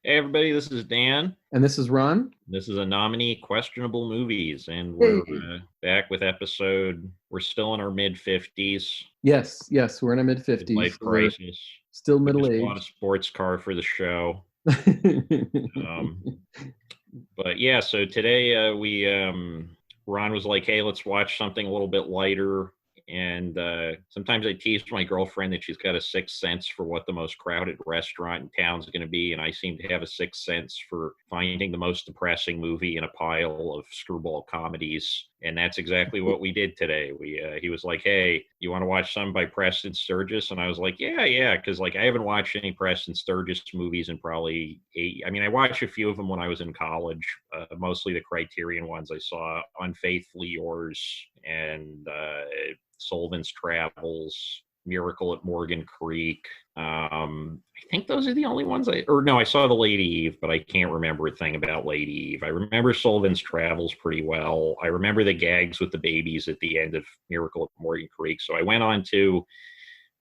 Hey everybody, this is Dan. And this is Ron. This is a nominee questionable movies, and we're Hey. back with episode. We're still in our mid 50s, Yes, we're in our mid life 50s, so we're crisis. still We middle just bought a aged. sports car for the show. Um, but yeah, so today we Ron was like, "Hey, let's watch something a little bit lighter." And sometimes I tease my girlfriend that she's got a sixth sense for what the most crowded restaurant in town is going to be, and I seem to have a sixth sense for finding the most depressing movie in a pile of screwball comedies. And that's exactly what we did today. He was like, "Hey, you want to watch some by Preston Sturges?" And I was like, "Yeah," because like I haven't watched any Preston Sturges movies in probably 8. I mean, I watched a few of them when I was in college, mostly the Criterion ones. I saw Unfaithfully Yours and Sullivan's Travels, Miracle at Morgan Creek. I think those are the only ones or no, I saw The Lady Eve, but I can't remember a thing about Lady Eve. I remember Sullivan's Travels pretty well. I remember the gags with the babies at the end of Miracle at Morgan Creek. So I went on to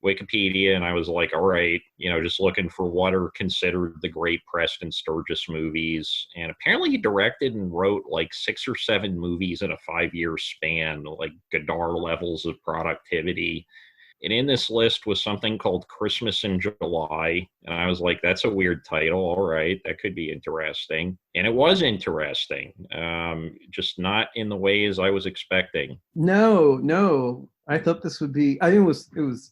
Wikipedia and I was like, all right, just looking for what are considered the great Preston Sturges movies. And apparently he directed and wrote like 6 or 7 movies in a 5-year span, like Godard levels of productivity. And in this list was something called Christmas in July. And I was like, that's a weird title. All right, that could be interesting. And it was interesting, just not in the ways I was expecting. No. I thought this would be. I think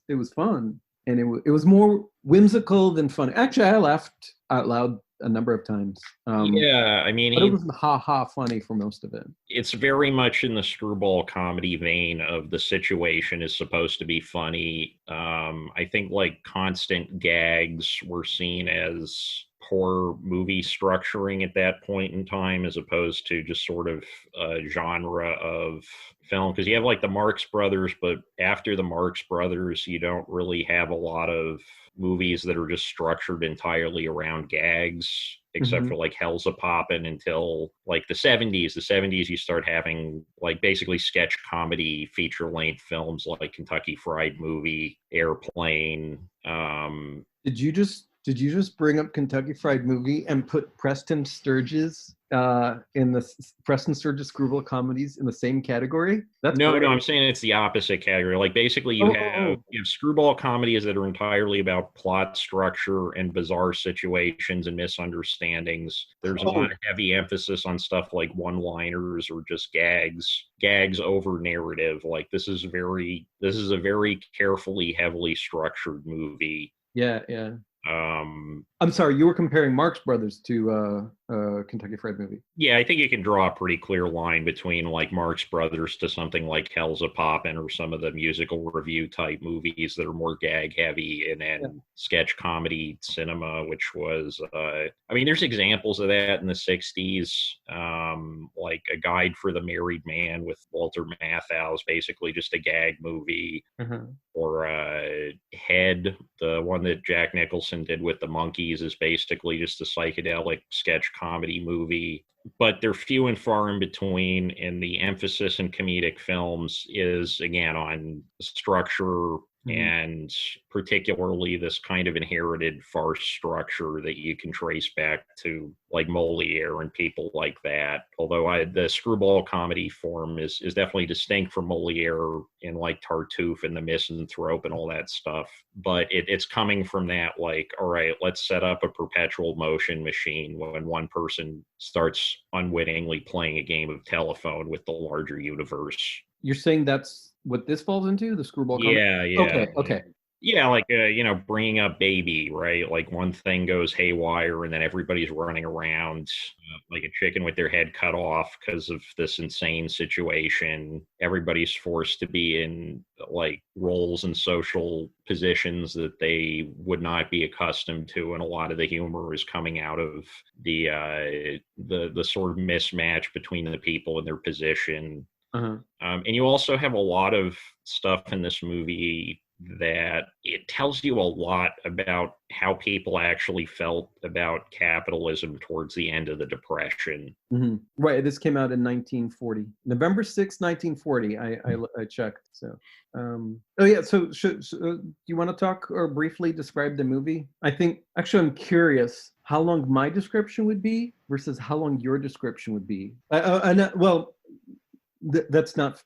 it was fun, and it was more whimsical than funny. Actually, I laughed out loud a number of times. Yeah, I mean, But it wasn't ha ha funny for most of it. it's very much in the screwball comedy vein of the situation is supposed to be funny. I think like constant gags were seen as poor movie structuring at that point in time, as opposed to just sort of a genre of film. Because you have like the Marx Brothers, but after the Marx Brothers, you don't really have a lot of movies that are just structured entirely around gags, except for Mhm. like Hell's a Poppin' until like the 70s. The 70s, you start having like basically sketch comedy feature length films like Kentucky Fried Movie, Airplane. Did you just bring up Kentucky Fried Movie and put Preston Sturges in the Preston Sturges screwball comedies in the same category? That's No, great. I'm saying it's the opposite category. Like basically, you Oh, have oh, oh. you have screwball comedies that are entirely about plot structure and bizarre situations and misunderstandings. There's a lot Oh, of heavy emphasis on stuff like one-liners or just gags over narrative. Like this is a very carefully, heavily structured movie. yeah. Um, I'm sorry, you were comparing Marx Brothers to Kentucky Fried Movie. Yeah, I think you can draw a pretty clear line between like Marx Brothers to something like Hell's a Poppin' or some of the musical review type movies that are more gag heavy, and Yeah. then sketch comedy cinema, which was, I mean, there's examples of that in the 60s, like A Guide for the Married Man with Walter Matthau is basically just a gag movie, Uh-huh. or Head, the one that Jack Nicholson did with the monkeys, is basically just a psychedelic sketch comedy movie. But they're few and far in between, and the emphasis in comedic films is again on structure, Mhm. and particularly this kind of inherited farce structure that you can trace back to like Moliere and people like that. Although the screwball comedy form is definitely distinct from Moliere in like Tartuffe and the Misanthrope and all that stuff. But it's coming from that, like, all right, let's set up a perpetual motion machine when one person starts unwittingly playing a game of telephone with the larger universe. You're saying that's what this falls into, the screwball comedy? Yeah. Okay. Yeah, like bringing up baby, right? Like one thing goes haywire, and then everybody's running around like a chicken with their head cut off because of this insane situation. Everybody's forced to be in like roles and social positions that they would not be accustomed to, and a lot of the humor is coming out of the sort of mismatch between the people and their position. Uh-huh. And you also have a lot of stuff in this movie that it tells you a lot about how people actually felt about capitalism towards the end of the Depression. Mm-hmm. Right. This came out in 1940, November 6th, 1940. I checked. So, oh yeah. So, do you want to talk or briefly describe the movie? I think actually I'm curious how long my description would be versus how long your description would be. Well, that's not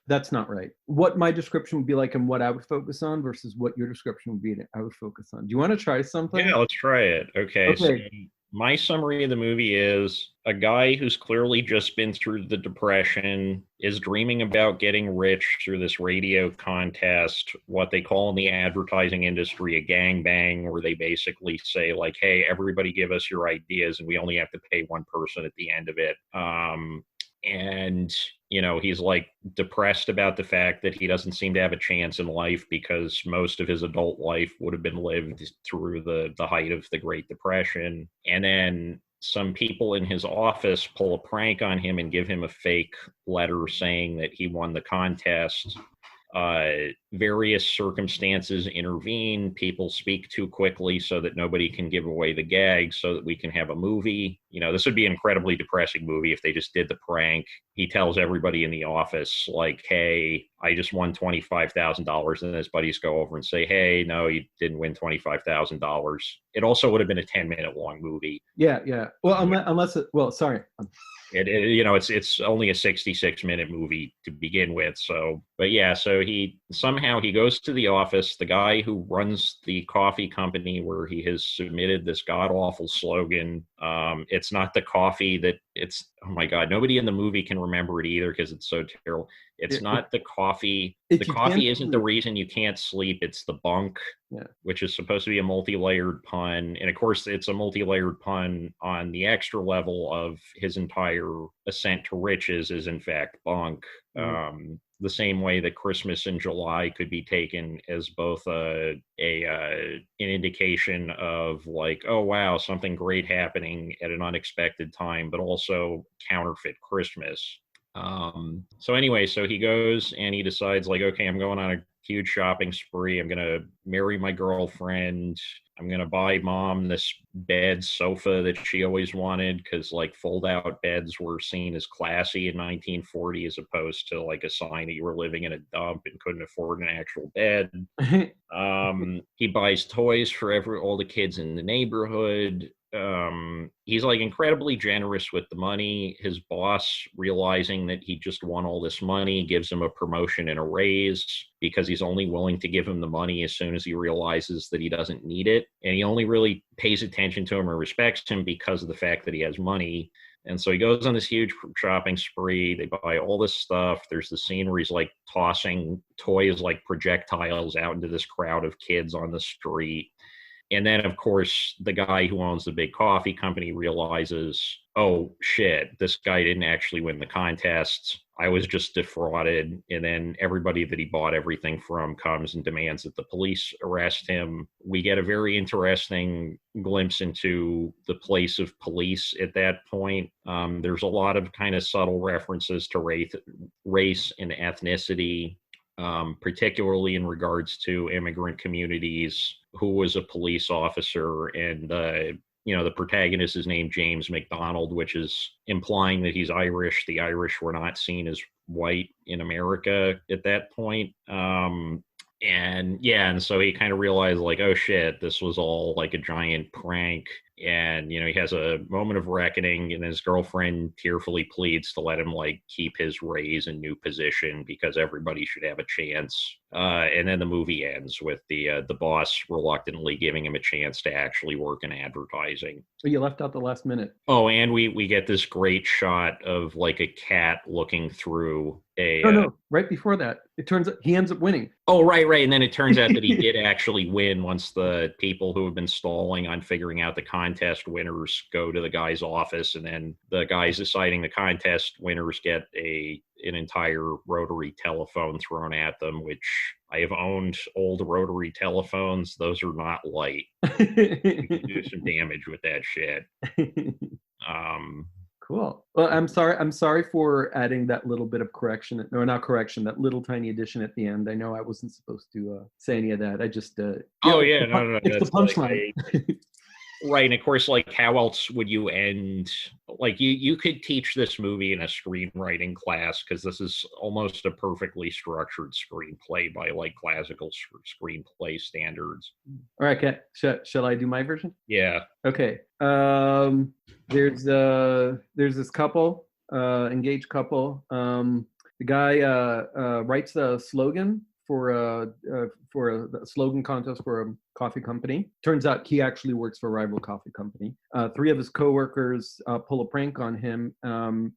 right. What my description would be like and what I would focus on versus what your description would be that I would focus on. Do you want to try something? Yeah, let's try it. Okay, so Okay. my summary of the movie is a guy who's clearly just been through the Depression is dreaming about getting rich through this radio contest, what they call in the advertising industry a gangbang, where they basically say, like, hey, everybody give us your ideas and we only have to pay one person at the end of it. And he's like depressed about the fact that he doesn't seem to have a chance in life because most of his adult life would have been lived through the height of the Great Depression. And then some people in his office pull a prank on him and give him a fake letter saying that he won the contest. Various circumstances intervene. People speak too quickly so that nobody can give away the gag so that we can have a movie. This would be an incredibly depressing movie if they just did the prank. He tells everybody in the office, like, hey, I just won $25,000. And his buddies go over and say, hey, no, you didn't win $25,000. It also would have been a 10-minute long movie. Yeah. Well, sorry. It's only a 66-minute movie to begin with. So, but yeah, so he goes to the office. The guy who runs the coffee company where he has submitted this god awful slogan. It's not the coffee that it's. Oh my God, nobody in the movie can remember it either because it's so terrible. It's not the coffee. The coffee isn't the reason you can't sleep. It's the bunk, which is supposed to be a multi-layered pun. And of course, it's a multi-layered pun on the extra level of his entire ascent to riches is in fact bunk. The same way that Christmas in July could be taken as both an indication of like, oh wow, something great happening at an unexpected time, but also counterfeit Christmas. So anyway, so he goes and he decides like, okay, I'm going on a huge shopping spree. I'm going to marry my girlfriend. I'm going to buy mom this bed sofa that she always wanted because like fold out beds were seen as classy in 1940 as opposed to like a sign that you were living in a dump and couldn't afford an actual bed. He buys toys for all the kids in the neighborhood. He's like incredibly generous with the money. His boss, realizing that he just won all this money, gives him a promotion and a raise because he's only willing to give him the money as soon as he realizes that he doesn't need it. And he only really pays attention to him or respects him because of the fact that he has money. And so he goes on this huge shopping spree. They buy all this stuff. There's the scene where he's like tossing toys like projectiles out into this crowd of kids on the street. And then, of course, the guy who owns the big coffee company realizes, oh, shit, this guy didn't actually win the contest. I was just defrauded. And then everybody that he bought everything from comes and demands that the police arrest him. We get a very interesting glimpse into the place of police at that point. There's a lot of kind of subtle references to race and ethnicity. Particularly in regards to immigrant communities, who was a police officer, and the protagonist is named James McDonald, which is implying that he's Irish. The Irish were not seen as white in America at that point. And so he kind of realized like, oh shit, this was all like a giant prank. And, he has a moment of reckoning, and his girlfriend tearfully pleads to let him like keep his raise and new position because everybody should have a chance. And then the movie ends with the boss reluctantly giving him a chance to actually work in advertising. So you left out the last minute. Oh, and we get this great shot of like a cat looking through a. No, right before that, it turns out he ends up winning. Oh, right. And then it turns out that he did actually win once the people who have been stalling on figuring out the contest winners go to the guy's office, and then the guys deciding the contest winners get an entire rotary telephone thrown at them, which I have owned old rotary telephones. Those are not light. You can do some damage with that shit. Cool. Well, I'm sorry. I'm sorry for adding that little bit of correction. No, not correction. That little tiny addition at the end. I know I wasn't supposed to say any of that. I just, Oh yeah, no, it's the that's like punchline. right, and of course, like how else would you end? Like you could teach this movie in a screenwriting class because this is almost a perfectly structured screenplay by like classical screenplay standards. All right, Kat. Shall I do my version? Yeah. Okay. There's this couple, engaged couple. The guy writes a slogan for a slogan contest for a coffee company. Turns out he actually works for a rival coffee company. Three of his coworkers pull a prank on him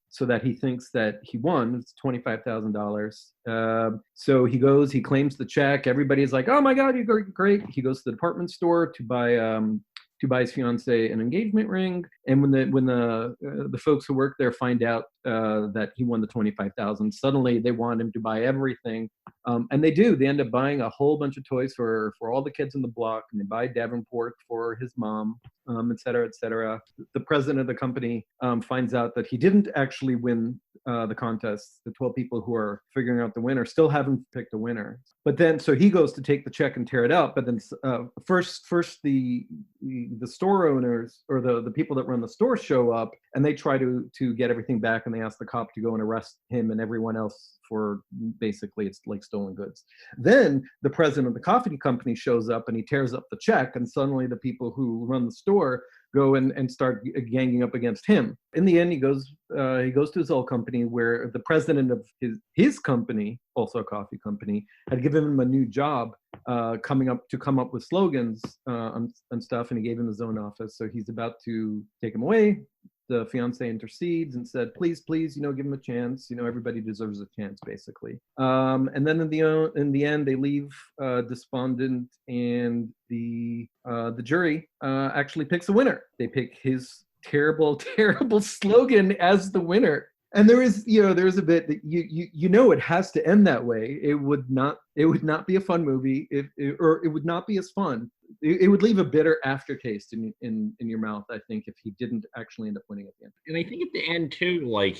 so that he thinks that he won. It's $25,000. So he goes, he claims the check. Everybody's like, "Oh my God, you're great!" He goes to the department store to buy his fiance an engagement ring. And when the folks who work there find out that he won the 25,000, suddenly they want him to buy everything, and they do. They end up buying a whole bunch of toys for all the kids in the block, and they buy Davenport for his mom, et cetera, et cetera. The president of the company finds out that he didn't actually win the contest. The 12 people who are figuring out the winner still haven't picked a winner. But then, so he goes to take the check and tear it up. But then first the store owners or the people that run the store show up, and they try to get everything back, and they ask the cop to go and arrest him and everyone else for basically it's like stolen goods. Then the president of the coffee company shows up and he tears up the check, and suddenly the people who run the store go and start ganging up against him. In the end, he goes to his old company where the president of his company, also a coffee company, had given him a new job come up with slogans and stuff, and he gave him his own office. So he's about to take him away. The fiance intercedes and said, please, give him a chance. Everybody deserves a chance, basically. And then in the end, they leave despondent, and the jury actually picks a winner. They pick his terrible, terrible slogan as the winner. And there is a bit that it has to end that way. It would not be a fun movie or it would not be as fun. It would leave a bitter aftertaste in your mouth, I think, if he didn't actually end up winning at the end. And I think at the end too, like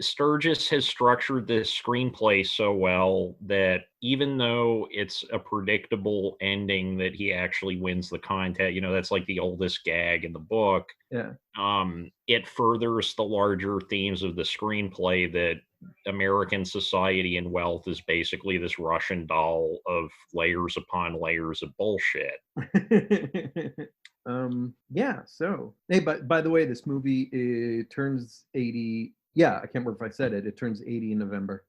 Sturges has structured this screenplay so well that even though it's a predictable ending that he actually wins the contest, that's like the oldest gag in the book. Yeah. It furthers the larger themes of the screenplay that American society and wealth is basically this Russian doll of layers upon layers of bullshit. Yeah. So, hey, but by the way, this movie turns 80. Yeah, I can't remember if I said it. It turns 80 in November.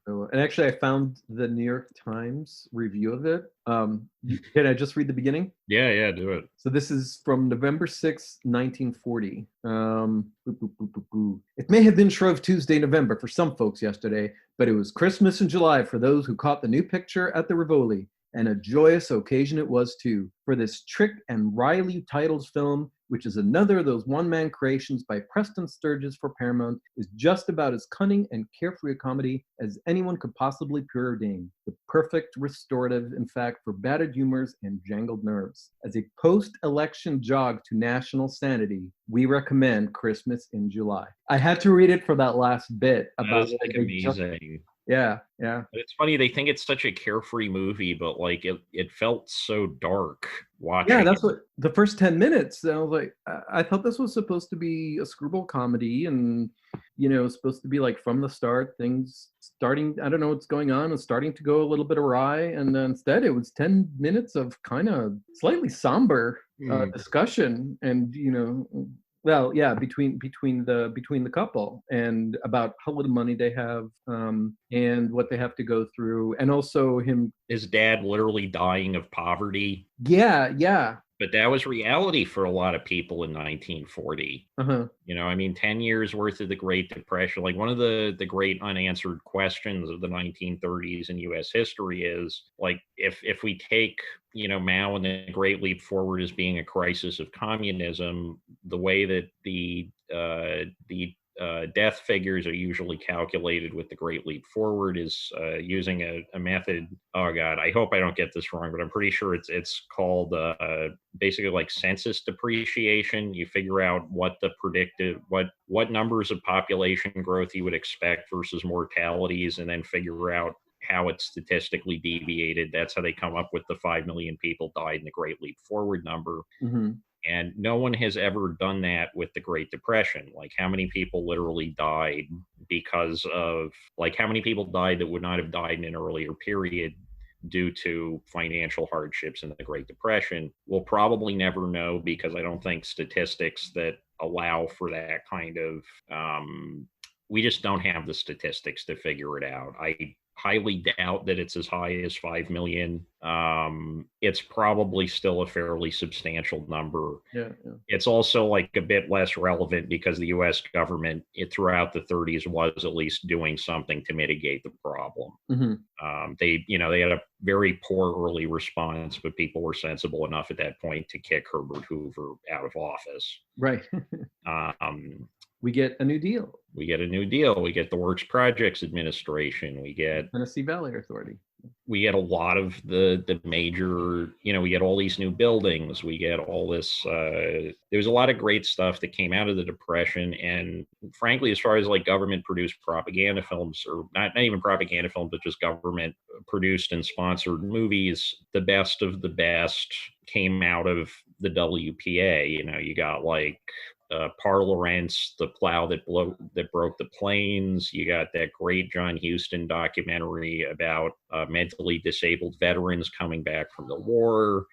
So, and actually, I found the New York Times review of it. Can I just read the beginning? Yeah, do it. So this is from November 6th, 1940. It may have been Shrove Tuesday, November for some folks yesterday, but it was Christmas in July for those who caught the new picture at the Rivoli. And a joyous occasion it was, too, for this Trick and Riley titled film, which is another of those one-man creations by Preston Sturges for Paramount, is just about as cunning and carefree a comedy as anyone could possibly preordain, the perfect restorative, in fact, for battered humors and jangled nerves. As a post-election jog to national sanity, we recommend Christmas in July. I had to read it for that last bit. About that is like amazing. Yeah. It's funny, they think it's such a carefree movie, but like it felt so dark watching. Yeah, that's what the first 10 minutes. I was like, I thought this was supposed to be a screwball comedy, and supposed to be like from the start, things starting, I don't know what's going on, and starting to go a little bit awry, and instead it was 10 minutes of kind of slightly somber discussion, and well, yeah, between the couple, and about how little money they have, and what they have to go through, and also his dad literally dying of poverty. Yeah. But that was reality for a lot of people in 1940. 10 years worth of the Great Depression. Like one of the great unanswered questions of the 1930s in U.S. history is like, if we take Mao and the Great Leap Forward as being a crisis of communism, the way that the death figures are usually calculated with the Great Leap Forward is using a method. Oh God, I hope I don't get this wrong, but I'm pretty sure it's called basically like census depreciation. You figure out what the predicted what numbers of population growth you would expect versus mortalities, and then figure out how it's statistically deviated. That's how they come up with the 5 million people died in the Great Leap Forward number. Mm-hmm. And no one has ever done that with the Great Depression. Like, how many people literally died because of, like, how many people died that would not have died in an earlier period due to financial hardships in the Great Depression? We'll probably never know, because I don't think statistics that allow for that kind of, we just don't have the statistics to figure it out. I highly doubt that it's as high as 5 million. It's probably still a fairly substantial number. Yeah, yeah. It's also like a bit less relevant because the US government throughout the 30s was at least doing something to mitigate the problem. Mm-hmm. They had a very poor early response, but people were sensible enough at that point to kick Herbert Hoover out of office. Right. We get a new deal. We get a new deal. We get the Works Projects Administration. We get Tennessee Valley Authority. We get a lot of the major, we get all these new buildings. We get all this. There's a lot of great stuff that came out of the Depression. And frankly, as far as like government produced propaganda films, or not even propaganda films, but just government produced and sponsored movies, the best of the best came out of the WPA. You got like Parlorance, The Plow That Broke the Plains. You got that great John Huston documentary about mentally disabled veterans coming back from the war.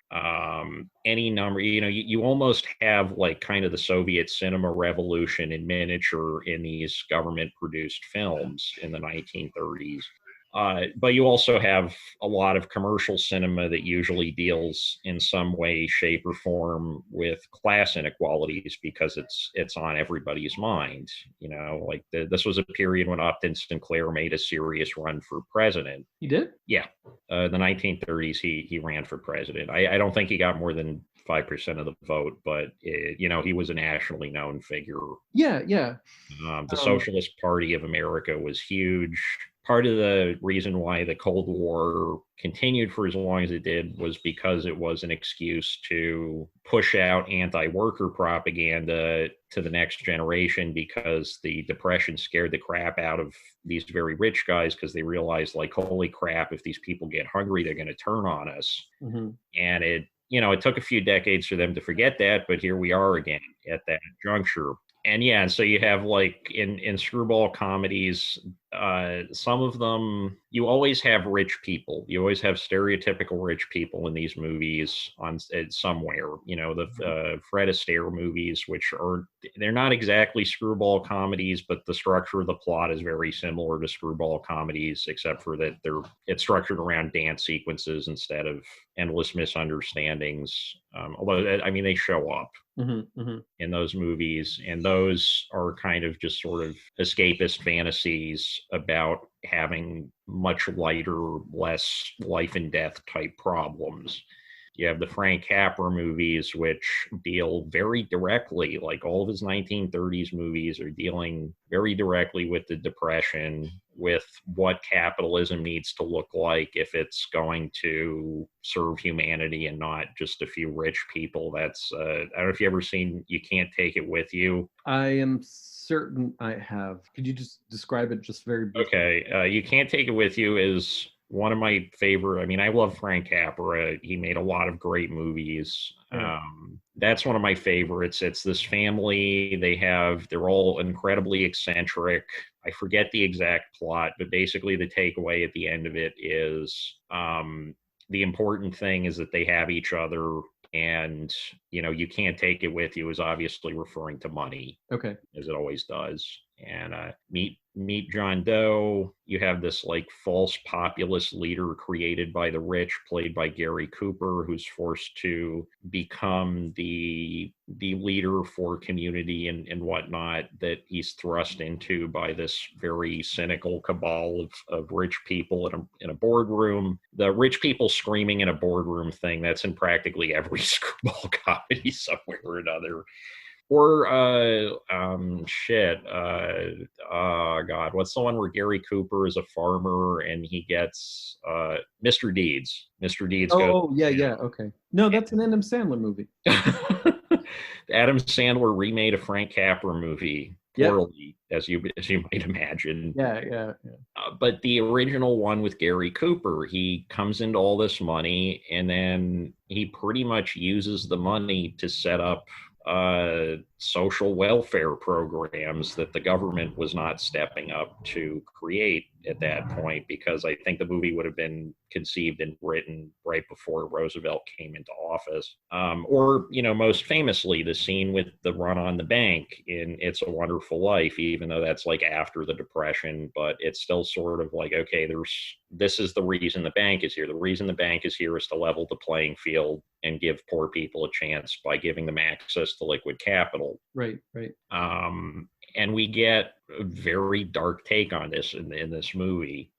Any number, you almost have like kind of the Soviet cinema revolution in miniature in these government produced films in the 1930s. But you also have a lot of commercial cinema that usually deals in some way, shape, or form with class inequalities, because it's on everybody's mind. Like this was a period when Upton Sinclair made a serious run for president. He did? Yeah, the 1930s he ran for president. I don't think he got more than 5% of the vote, but he was a nationally known figure. Yeah, yeah. The Socialist Party of America was huge. Part of the reason why the Cold War continued for as long as it did was because it was an excuse to push out anti-worker propaganda to the next generation, because the Depression scared the crap out of these very rich guys, because they realized, like, holy crap, if these people get hungry, they're going to turn on us. Mm-hmm. And it took a few decades for them to forget that, but here we are again at that juncture. And yeah, so you have like in screwball comedies, some of them, you always have rich people. You always have stereotypical rich people in these movies somewhere. The Fred Astaire movies, they're not exactly screwball comedies, but the structure of the plot is very similar to screwball comedies, except for that it's structured around dance sequences instead of endless misunderstandings. Although, they show up. Mm-hmm, mm-hmm. In those movies, and those are kind of just sort of escapist fantasies about having much lighter, less life and death type problems. You have the Frank Capra movies, which deal very directly, like all of his 1930s movies are dealing very directly with the Depression, with what capitalism needs to look like if it's going to serve humanity and not just a few rich people. That's, I don't know if you've ever seen You Can't Take It With You. I am certain I have. Could you just describe it just very briefly? Okay. You Can't Take It With You is one of my favorite. I love Frank Capra. He made a lot of great movies. That's one of my favorites. It's this family. They're all incredibly eccentric. I forget the exact plot, but basically the takeaway at the end of it is the important thing is that they have each other, and you can't take it with you is obviously referring to money. Okay. As it always does. And meet John Doe. You have this like false populist leader created by the rich, played by Gary Cooper, who's forced to become the leader for community and whatnot, that he's thrust into by this very cynical cabal of rich people in a boardroom. The rich people screaming in a boardroom thing, that's in practically every screwball comedy somewhere or another. Or oh God, what's the one where Gary Cooper is a farmer and he gets Mr. Deeds. Mr. Deeds goes. Oh, yeah, yeah. Okay. No, that's an Adam Sandler movie. Adam Sandler remade a Frank Capra movie Yeah. poorly, as you might imagine. Yeah, yeah, yeah. But the original one with Gary Cooper, he comes into all this money and then he pretty much uses the money to set up social welfare programs that the government was not stepping up to create at that point, because I think the movie would have been conceived and written right before Roosevelt came into office. Or, most famously, the scene with the run on the bank in It's a Wonderful Life, even though that's like after the Depression, but it's still sort of like, okay, this is the reason the bank is here. The reason the bank is here is to level the playing field and give poor people a chance by giving them access to liquid capital. Right, right. And we get a very dark take on this in this movie.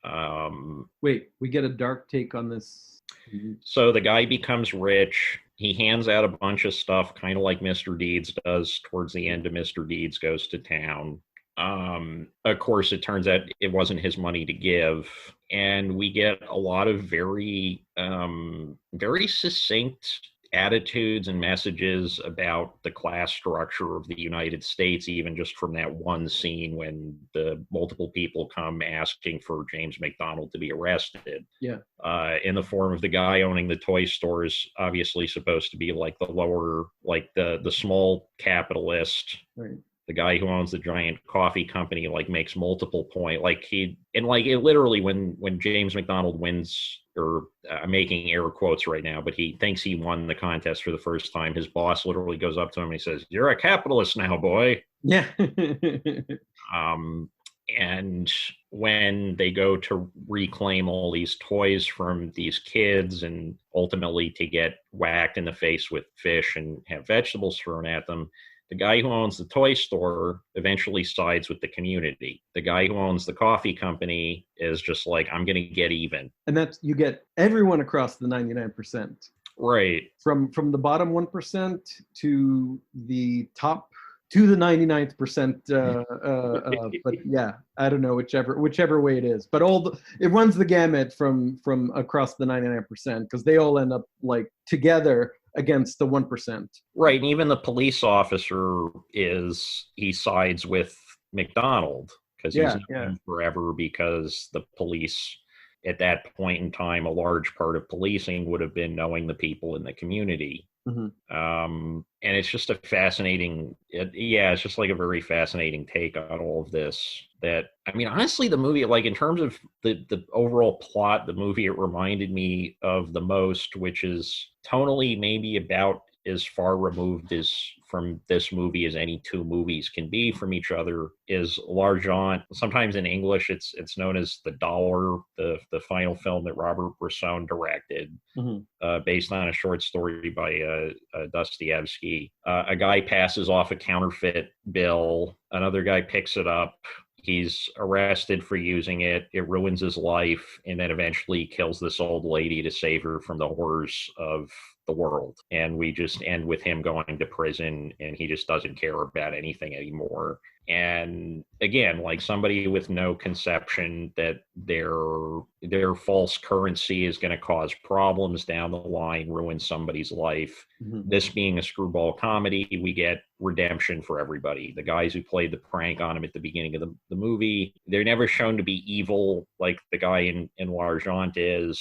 Wait, we get a dark take on this. So the guy becomes rich. He hands out a bunch of stuff, kind of like Mr. Deeds does towards the end of Mr. Deeds Goes to Town. Of course, it turns out it wasn't his money to give. And we get a lot of very, very succinct attitudes and messages about the class structure of the United States, even just from that one scene when the multiple people come asking for James McDonald to be arrested. Yeah. In the form of the guy owning the toy stores, obviously supposed to be like the lower, like the small capitalist. Right. The guy who owns the giant coffee company like makes multiple point, like it literally when James McDonald wins, or I'm making air quotes right now, but he thinks he won the contest for the first time. His boss literally goes up to him and he says, "You're a capitalist now, boy." Yeah. And when they go to reclaim all these toys from these kids and ultimately to get whacked in the face with fish and have vegetables thrown at them, the guy who owns the toy store eventually sides with the community. The guy who owns the coffee company is just like, I'm going to get even. And you get everyone across the 99%. Right. From the bottom 1% to the top, to the 99th percent. But yeah, I don't know, whichever way it is. But it runs the gamut from across the 99%, because they all end up like together against the 1%. Right. And even the police officer he sides with McDonald because he's known forever, because the police at that point in time, a large part of policing would have been knowing the people in the community. Mm-hmm. And it's just a fascinating, it's just like a very fascinating take on all of this. That, I mean, honestly, the movie, like in terms of the overall plot, the movie it reminded me of the most, which is tonally maybe about as far removed as from this movie as any two movies can be from each other, is L'Argent. Sometimes in English it's known as The Dollar, the final film that Robert Bresson directed, based on a short story by Dostoevsky. A guy passes off a counterfeit bill, another guy picks it up, he's arrested for using it, it ruins his life, and then eventually kills this old lady to save her from the horrors of the world. And we just end with him going to prison, and he just doesn't care about anything anymore. And again, like somebody with no conception that their false currency is going to cause problems down the line, ruin somebody's life. Mm-hmm. This being a screwball comedy, we get redemption for everybody. The guys who played the prank on him at the beginning of the movie, they're never shown to be evil like the guy in L'Argent is.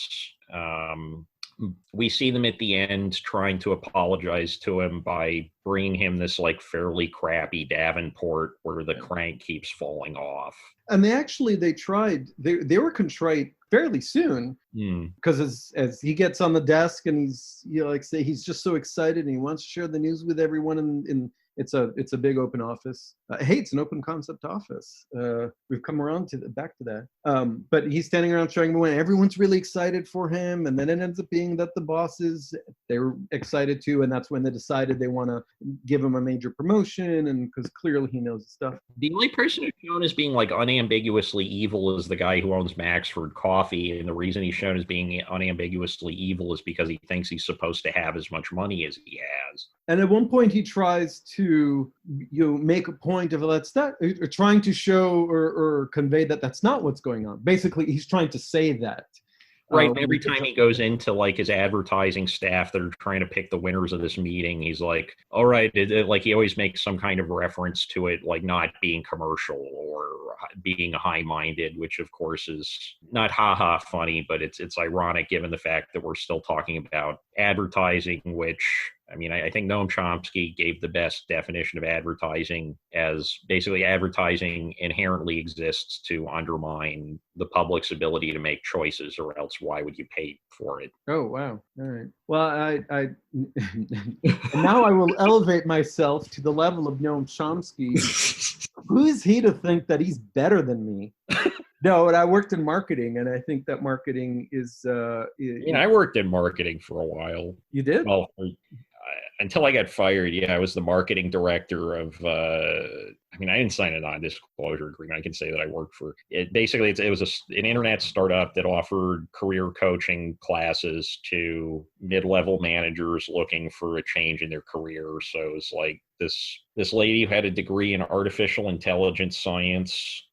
We see them at the end trying to apologize to him by bringing him this like fairly crappy Davenport where the crank keeps falling off. And they tried, they were contrite fairly soon, because as he gets on the desk and he's, he's just so excited and he wants to share the news with everyone in it's a big open office. Hey, it's an open concept office. We've come around back to that. But he's standing around showing everyone. Everyone's really excited for him, and then it ends up being that the bosses, they were excited too, and that's when they decided they want to give him a major promotion, and because clearly he knows his stuff. The only person who's known as being like unambiguously evil is the guy who owns Maxford Coffee, and the reason he's shown as being unambiguously evil is because he thinks he's supposed to have as much money as he has. And at one point, he tries to make a point of that's not, or trying to show or convey that that's not what's going on. Basically, he's trying to say that. Right. Every time he goes into like his advertising staff that are trying to pick the winners of this meeting, he's like, all right, like he always makes some kind of reference to it, like not being commercial or being high-minded, which of course is not ha-ha funny, but it's ironic given the fact that we're still talking about advertising, which, I mean, I think Noam Chomsky gave the best definition of advertising as basically advertising inherently exists to undermine the public's ability to make choices, or else why would you pay for it? Oh, wow. All right. Well, I now I will elevate myself to the level of Noam Chomsky. Who is he to think that he's better than me? No, and I worked in marketing, and I think that marketing is... I worked in marketing for a while. You did? Well, until I got fired, yeah, I was the marketing director of... I mean, I didn't sign a non-disclosure agreement. I can say that I worked for it. Basically, it was an internet startup that offered career coaching classes to mid-level managers looking for a change in their career. So it was like this lady who had a degree in artificial intelligence science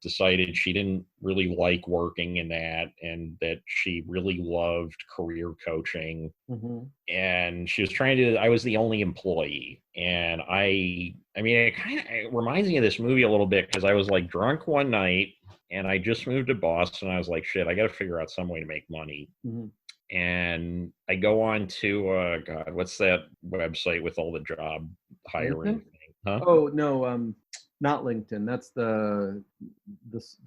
decided she didn't really like working in that, and that she really loved career coaching. Mm-hmm. And she was I was the only employee. And I mean, it reminds me of this movie a little bit, because I was like drunk one night and I just moved to Boston. I was like, shit, I got to figure out some way to make money. Mm-hmm. And I go on to, God, what's that website with all the job hiring thing? Huh? Oh, no, not LinkedIn. That's the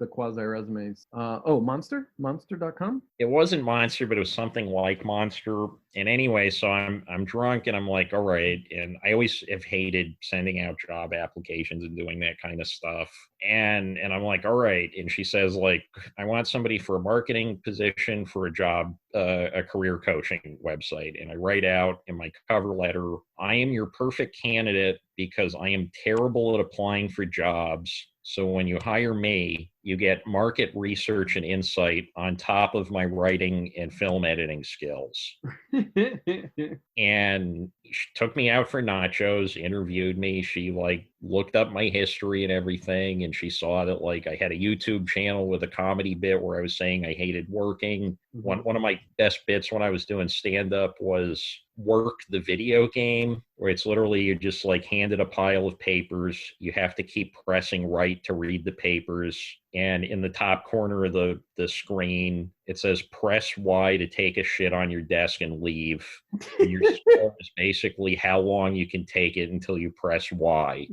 quasi resumes. Monster.com. It wasn't Monster, but it was something like Monster. And anyway, so I'm drunk and I'm like, all right. And I always have hated sending out job applications and doing that kind of stuff. And I'm like, all right. And she says, like, I want somebody for a marketing position for a job, a career coaching website. And I write out in my cover letter, I am your perfect candidate because I am terrible at applying for jobs. So when you hire me, you get market research and insight on top of my writing and film editing skills. And she took me out for nachos, interviewed me. She like looked up my history and everything. And she saw that like I had a YouTube channel with a comedy bit where I was saying I hated working. Mm-hmm. One of my best bits when I was doing stand-up was Work the video game, where it's literally you're just like handed a pile of papers. You have to keep pressing right to read the papers. And in the top corner of the screen, it says press Y to take a shit on your desk and leave. And your score is basically how long you can take it until you press Y.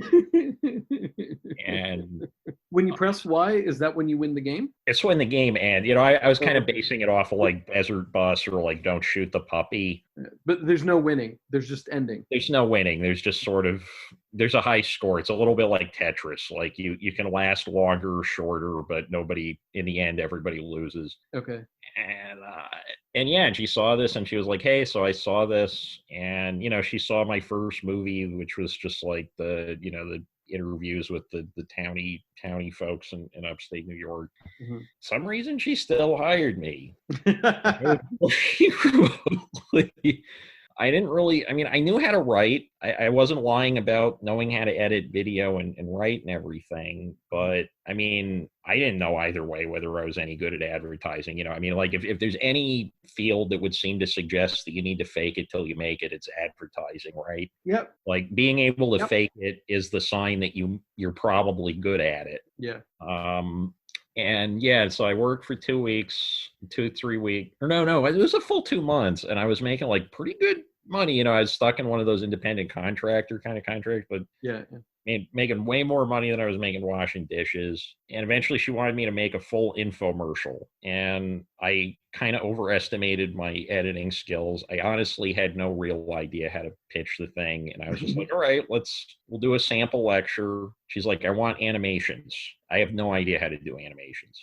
And when you press Y, is that when you win the game? It's when the game ends. You know, I was kind of basing it off of like Desert Bus or like Don't Shoot the Puppy. But there's no winning. There's just ending. There's no winning. There's just sort of, there's a high score. It's a little bit like Tetris. Like you can last longer or shorter, but nobody, in the end, everybody loses. Okay. And yeah, and she saw this and she was like, hey, so I saw this. And, you know, she saw my first movie, which was just like the interviews with the towny folks in upstate New York. Mm-hmm. Some reason she still hired me. I didn't really, I mean, I knew how to write. I wasn't lying about knowing how to edit video and write and everything. But I mean, I didn't know either way whether I was any good at advertising. You know, I mean, like if there's any field that would seem to suggest that you need to fake it till you make it, it's advertising, right? Yep. Like being able to fake it is the sign that you're probably good at it. Yeah. And yeah, so I worked for 2 weeks, 3 weeks, or no, it was a full 2 months, and I was making like pretty good money. You know, I was stuck in one of those independent contractor kind of contracts, but yeah. Making way more money than I was making washing dishes. And eventually she wanted me to make a full infomercial. And I kind of overestimated my editing skills. I honestly had no real idea how to pitch the thing. And I was just like, all right, we'll do a sample lecture. She's like, I want animations. I have no idea how to do animations.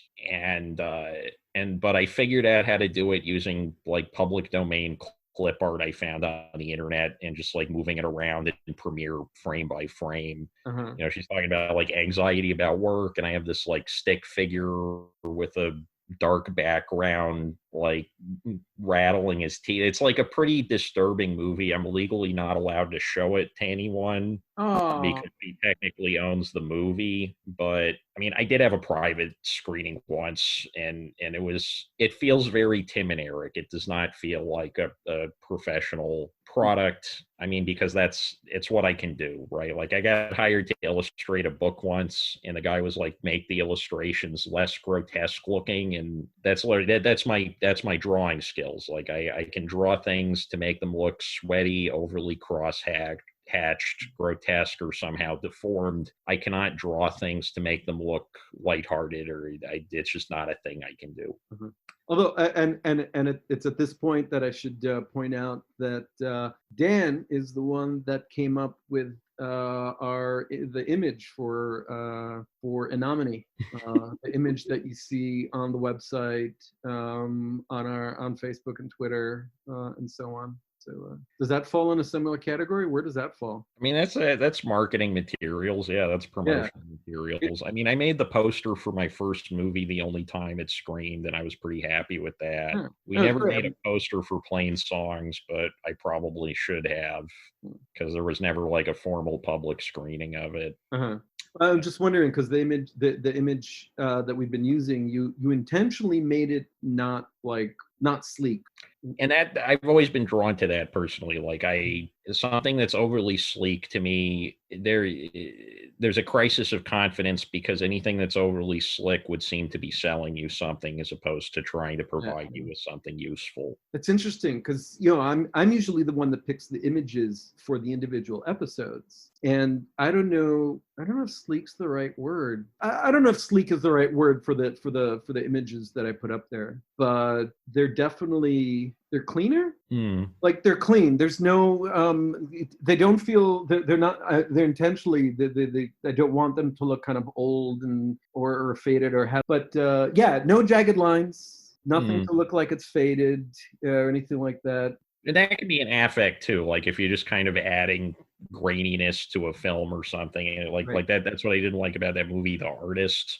But I figured out how to do it using like public domain clip art I found on the internet and just like moving it around in Premiere frame by frame. Uh-huh. You know, she's talking about like anxiety about work, and I have this like stick figure with a dark background, like rattling his teeth. It's like a pretty disturbing movie. I'm legally not allowed to show it to anyone Oh. because he technically owns the movie. But I mean, I did have a private screening once, and it feels very Tim and Eric. It does not feel like a professional product. I mean, because it's what I can do, right? Like I got hired to illustrate a book once, and the guy was like, make the illustrations less grotesque looking, and that's my drawing skills. Like I can draw things to make them look sweaty, overly hatched, grotesque, or somehow deformed. I cannot draw things to make them look lighthearted, or it's just not a thing I can do. Uh-huh. Although, it's at this point that I should point out that Dan is the one that came up with the image for Anomany, the image that you see on the website, on Facebook and Twitter, and so on. So does that fall in a similar category? Where does that fall? I mean, that's marketing materials. Yeah, that's promotional materials. I mean, I made the poster for my first movie the only time it screened, and I was pretty happy with that. We never made a poster for Plain Songs, but I probably should have, because there was never like a formal public screening of it. Uh-huh. I'm just wondering, because the image that we've been using, you intentionally made it not sleek. And that I've always been drawn to that personally. Like something that's overly sleek to me, there's a crisis of confidence, because anything that's overly slick would seem to be selling you something as opposed to trying to provide you with something useful. It's interesting because I'm usually the one that picks the images for the individual episodes, and I don't know if sleek's the right word. I don't know if sleek is the right word for the images that I put up there, but they're cleaner. Like they're clean. There's no they don't feel, they're not, they're intentionally, I don't want them to look kind of old or faded but no jagged lines, nothing to look like it's faded or anything like that. And that could be an affect too, like if you're just kind of adding graininess to a film or something, and like that's what I didn't like about that movie, The Artist.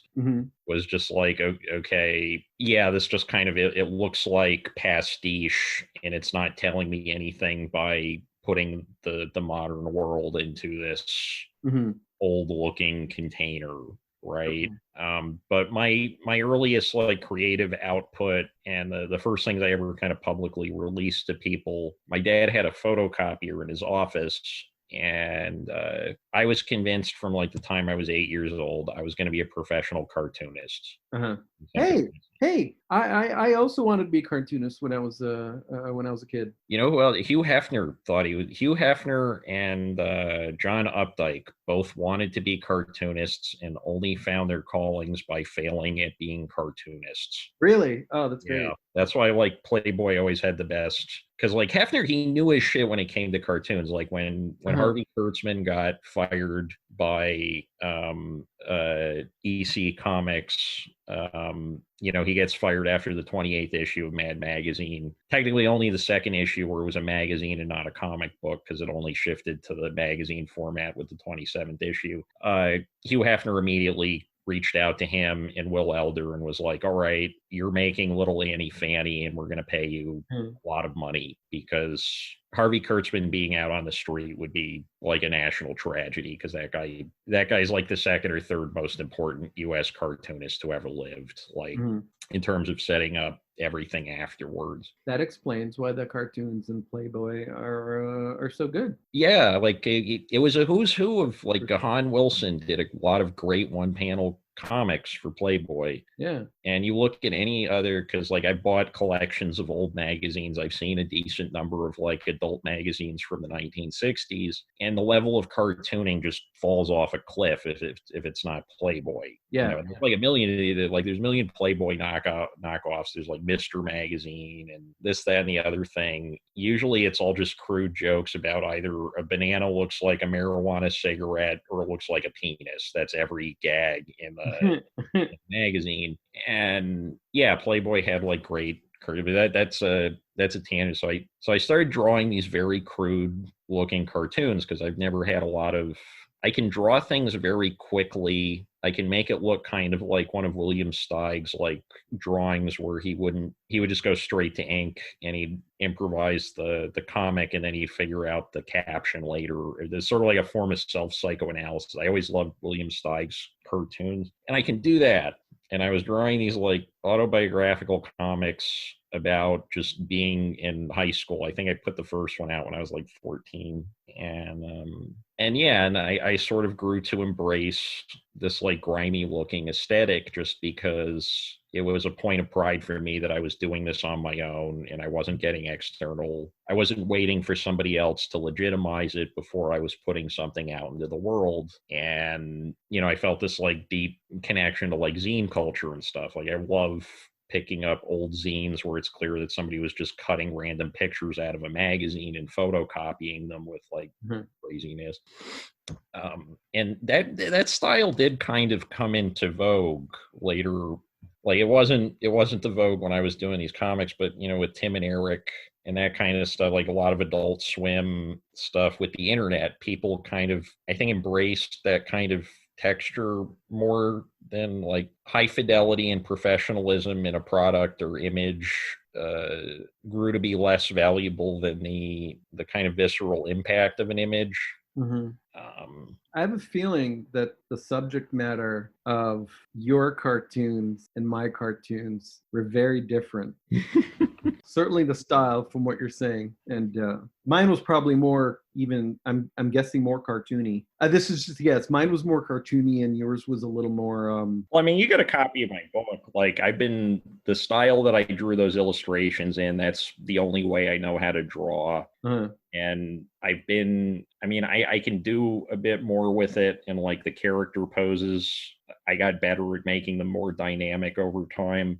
Was just like, okay, yeah, this just kind of, it looks like pastiche, and it's not telling me anything by putting the modern world into this old looking container, right? But my earliest like creative output, and the first things I ever kind of publicly released to people, my dad had a photocopier in his office, and I was convinced from like the time I was 8 years old I was going to be a professional cartoonist. Hey, I also wanted to be a cartoonist when I was a kid. You know, well, Hugh Hefner thought he was. Hugh Hefner and John Updike both wanted to be cartoonists and only found their callings by failing at being cartoonists. Really? Oh, that's great. Yeah, that's why like Playboy always had the best. Because like Hefner, he knew his shit when it came to cartoons. Like when Harvey Kurtzman got fired by EC Comics, he gets fired after the 28th issue of Mad Magazine. Technically only the second issue, where it was a magazine and not a comic book, because it only shifted to the magazine format with the 27th issue. Hugh Hefner immediately reached out to him and Will Elder and was like, all right, you're making Little Annie Fanny, and we're going to pay you a lot of money, because Harvey Kurtzman being out on the street would be like a national tragedy, because that guy's like the second or third most important U.S. cartoonist to ever lived, like in terms of setting up everything afterwards. That explains why the cartoons in Playboy are so good. Yeah, like it was a who's who of like Gahan Wilson did a lot of great one-panel comics for Playboy. Yeah. And you look at any other, because like I bought collections of old magazines. I've seen a decent number of like adult magazines from the 1960s, and the level of cartooning just falls off a cliff if it's not Playboy. Yeah. There's like there's a million Playboy knockoffs. There's like Mr. Magazine and this, that, and the other thing. Usually it's all just crude jokes about either a banana looks like a marijuana cigarette or it looks like a penis. That's every gag in the magazine. And yeah, Playboy had like great but that's a tangent. So I started drawing these very crude looking cartoons because I've never had a lot of. I can draw things very quickly. I can make it look kind of like one of William Steig's like drawings where he would just go straight to ink and he'd improvise the comic and then he'd figure out the caption later. There's sort of like a form of self-psychoanalysis. I always loved William Steig's cartoons, and I can do that. And I was drawing these like autobiographical comics about just being in high school. I think I put the first one out when I was like 14. And I sort of grew to embrace this like grimy looking aesthetic just because it was a point of pride for me that I was doing this on my own and I wasn't getting external. I wasn't waiting for somebody else to legitimize it before I was putting something out into the world. And, I felt this like deep connection to like zine culture and stuff. Like I love picking up old zines where it's clear that somebody was just cutting random pictures out of a magazine and photocopying them with like craziness. And that style did kind of come into vogue later. Like it wasn't the vogue when I was doing these comics, but with Tim and Eric and that kind of stuff, like a lot of Adult Swim stuff with the internet, people kind of, I think, embraced that kind of texture more than like high fidelity and professionalism in a product or image grew to be less valuable than the kind of visceral impact of an image. I have a feeling that the subject matter of your cartoons and my cartoons were very different. Certainly the style from what you're saying. And mine was probably more even, I'm guessing more cartoony. This is just, yes, mine was more cartoony and yours was a little more... Well, I mean, you got a copy of my book. Like the style that I drew those illustrations in, that's the only way I know how to draw. And I can do a bit more with it and like the character poses. I got better at making them more dynamic over time.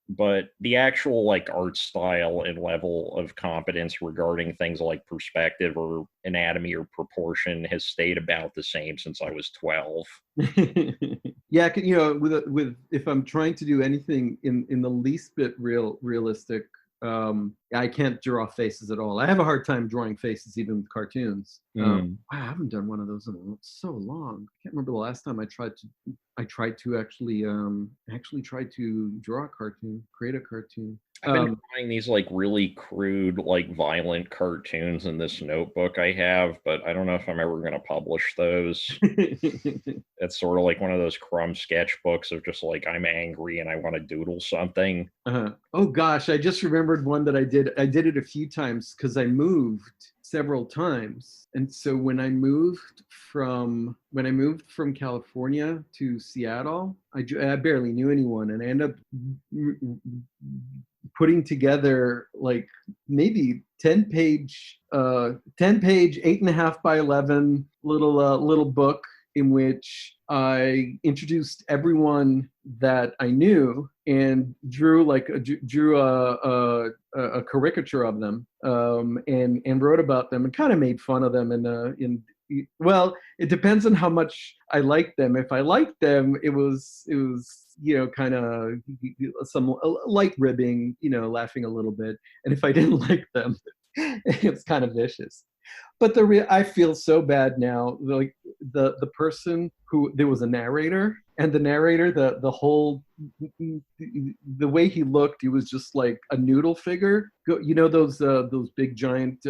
But the actual like art style and level of competence regarding things like perspective or anatomy or proportion has stayed about the same since I was 12. Yeah, with if I'm trying to do anything in the least bit realistic, I can't draw faces at all. I have a hard time drawing faces even with cartoons. Wow, I haven't done one of those in so long. I can't remember the last time I tried to actually try to draw a cartoon, create a cartoon. I've been drawing these like really crude, like violent cartoons in this notebook I have, but I don't know if I'm ever going to publish those. It's sort of like one of those crumb sketchbooks of just like, I'm angry and I want to doodle something. Oh gosh, I just remembered one that I did. I did it a few times because I moved several times. And so when I moved from California to Seattle, I barely knew anyone, and I ended up putting together like maybe 10-page, 8.5 by 11 little book in which I introduced everyone that I knew and drew a caricature of them, and wrote about them and kind of made fun of them. Well, it depends on how much I liked them. If I liked them, it was kind of some light ribbing, laughing a little bit. And if I didn't like them, it's kind of vicious. But I feel so bad now. Like the person who, there was a narrator, and the narrator, the way he looked, he was just like a noodle figure. Those big giant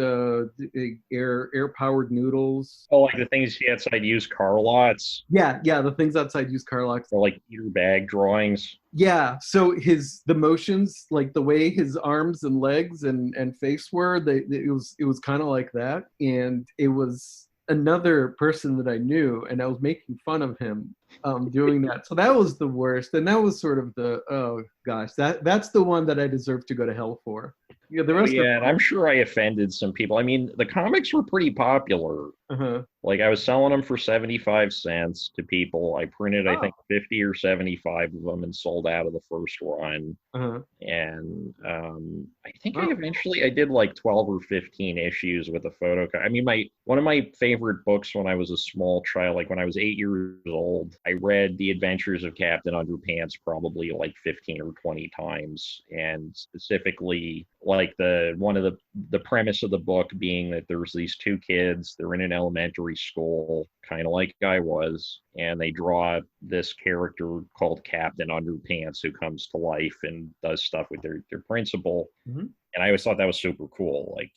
air powered noodles. Oh, like the things you see outside used car lots. Yeah, the things outside used car lots. Or like Peter bag drawings. Yeah, so the motions, like the way his arms and legs and face were, it was kind of like that. And it was another person that I knew, and I was making fun of him doing that. So that was the worst. And that was sort of oh gosh, that's the one that I deserve to go to hell for. The rest and I'm sure I offended some people. I mean, the comics were pretty popular. Like I was selling them for 75 cents to people. I printed, I Oh. think, 50 or 75 of them and sold out of the first run. Uh-huh. And I think Wow. I did like 12 or 15 issues with a I mean, my one of my favorite books when I was a small child, like when I was 8 years old, I read The Adventures of Captain Underpants probably like 15 or 20 times, and specifically like the premise of the book being that there's these two kids, they're in an elementary school, kind of like I was, and they draw this character called Captain Underpants who comes to life and does stuff with their principal. Mhm. And I always thought that was super cool, like,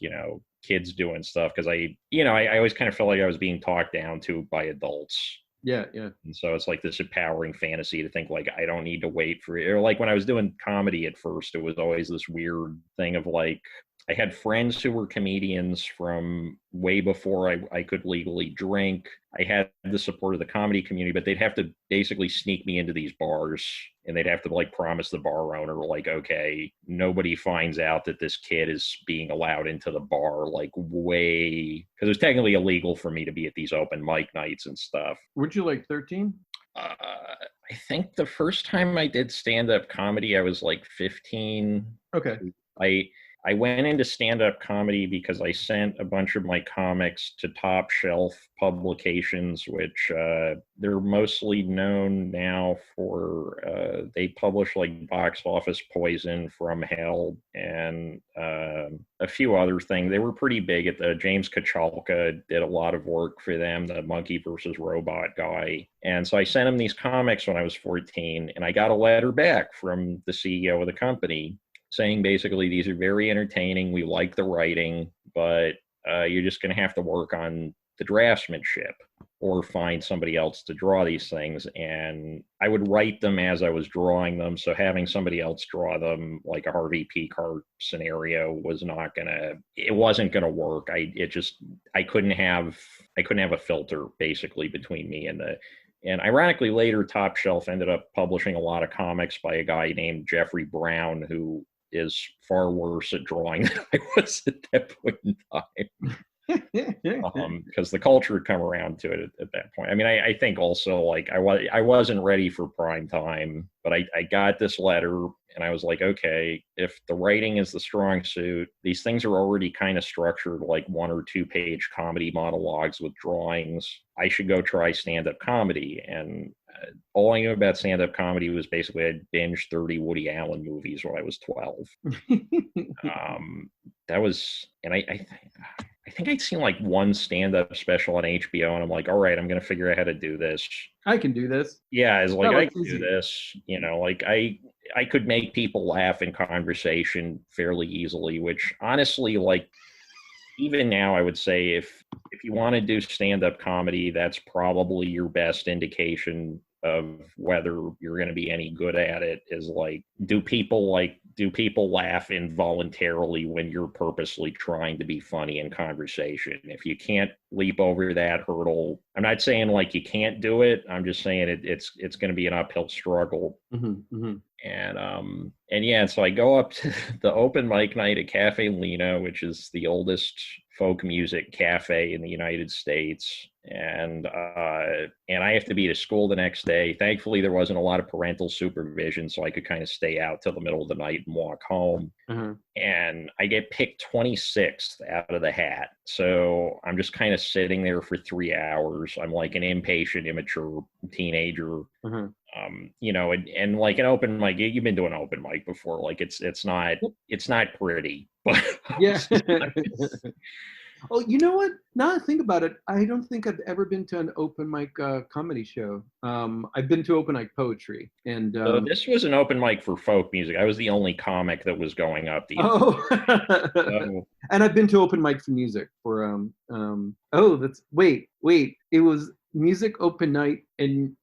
kids doing stuff, because I always kind of felt like I was being talked down to by adults. Yeah, yeah. And so it's like this empowering fantasy to think like I don't need to wait for it. Or like when I was doing comedy at first, it was always this weird thing of like I had friends who were comedians from way before I could legally drink. I had the support of the comedy community, but they'd have to basically sneak me into these bars, and they'd have to like promise the bar owner, like, okay, nobody finds out that this kid is being allowed into the bar, like way, because it was technically illegal for me to be at these open mic nights and stuff. Weren't you like 13? I think the first time I did stand-up comedy, I was like 15. Okay. I went into stand-up comedy because I sent a bunch of my comics to Top Shelf Publications, which they're mostly known now for, they publish like Box Office Poison, From Hell, and a few other things. They were pretty big at the James Kachalka did a lot of work for them, the Monkey versus Robot guy. And so I sent him these comics when I was 14, and I got a letter back from the CEO of the company saying basically these are very entertaining. We like the writing, but you're just going to have to work on the draftsmanship or find somebody else to draw these things. And I would write them as I was drawing them. So having somebody else draw them like a Harvey Pekar scenario it wasn't going to work. I couldn't have a filter basically between me and ironically, later, Top Shelf ended up publishing a lot of comics by a guy named Jeffrey Brown, who is far worse at drawing than I was at that point in time. Because the culture had come around to it at that point. I mean, I think also like I wasn't ready for prime time, but I got this letter and I was like, okay, if the writing is the strong suit, these things are already kind of structured like 1 or 2 page comedy monologues with drawings. I should go try stand-up comedy. And all I knew about stand-up comedy was basically I binged 30 Woody Allen movies when I was 12. And I think I'd seen like one stand-up special on HBO, and I'm like, all right, I'm going to figure out how to do this. I can do this. Yeah, it's like, That I looks can do easy. this. Like I could make people laugh in conversation fairly easily, which honestly, like, even now, I would say if you want to do stand-up comedy, that's probably your best indication of whether you're going to be any good at it, is like, do people laugh involuntarily when you're purposely trying to be funny in conversation? If you can't leap over that hurdle, I'm not saying like you can't do it, I'm just saying it's going to be an uphill struggle. Mm-hmm, mm-hmm. And yeah, so I go up to the open mic night at Cafe Lena, which is the oldest folk music cafe in the United States, and I have to be to school the next day. Thankfully, there wasn't a lot of parental supervision, so I could kind of stay out till the middle of the night and walk home. Uh-huh. And I get picked 26th out of the hat. So I'm just kind of sitting there for 3 hours. I'm like an impatient, immature teenager. Uh-huh. And like an open mic, you've been doing an open mic before. Like it's not pretty, but Yeah. Oh, you know what? Now I think about it, I don't think I've ever been to an open mic comedy show. I've been to open mic poetry, and so this was an open mic for folk music. I was the only comic that was going up the so, and I've been to open mic for music for oh, that's wait, it was music open night, and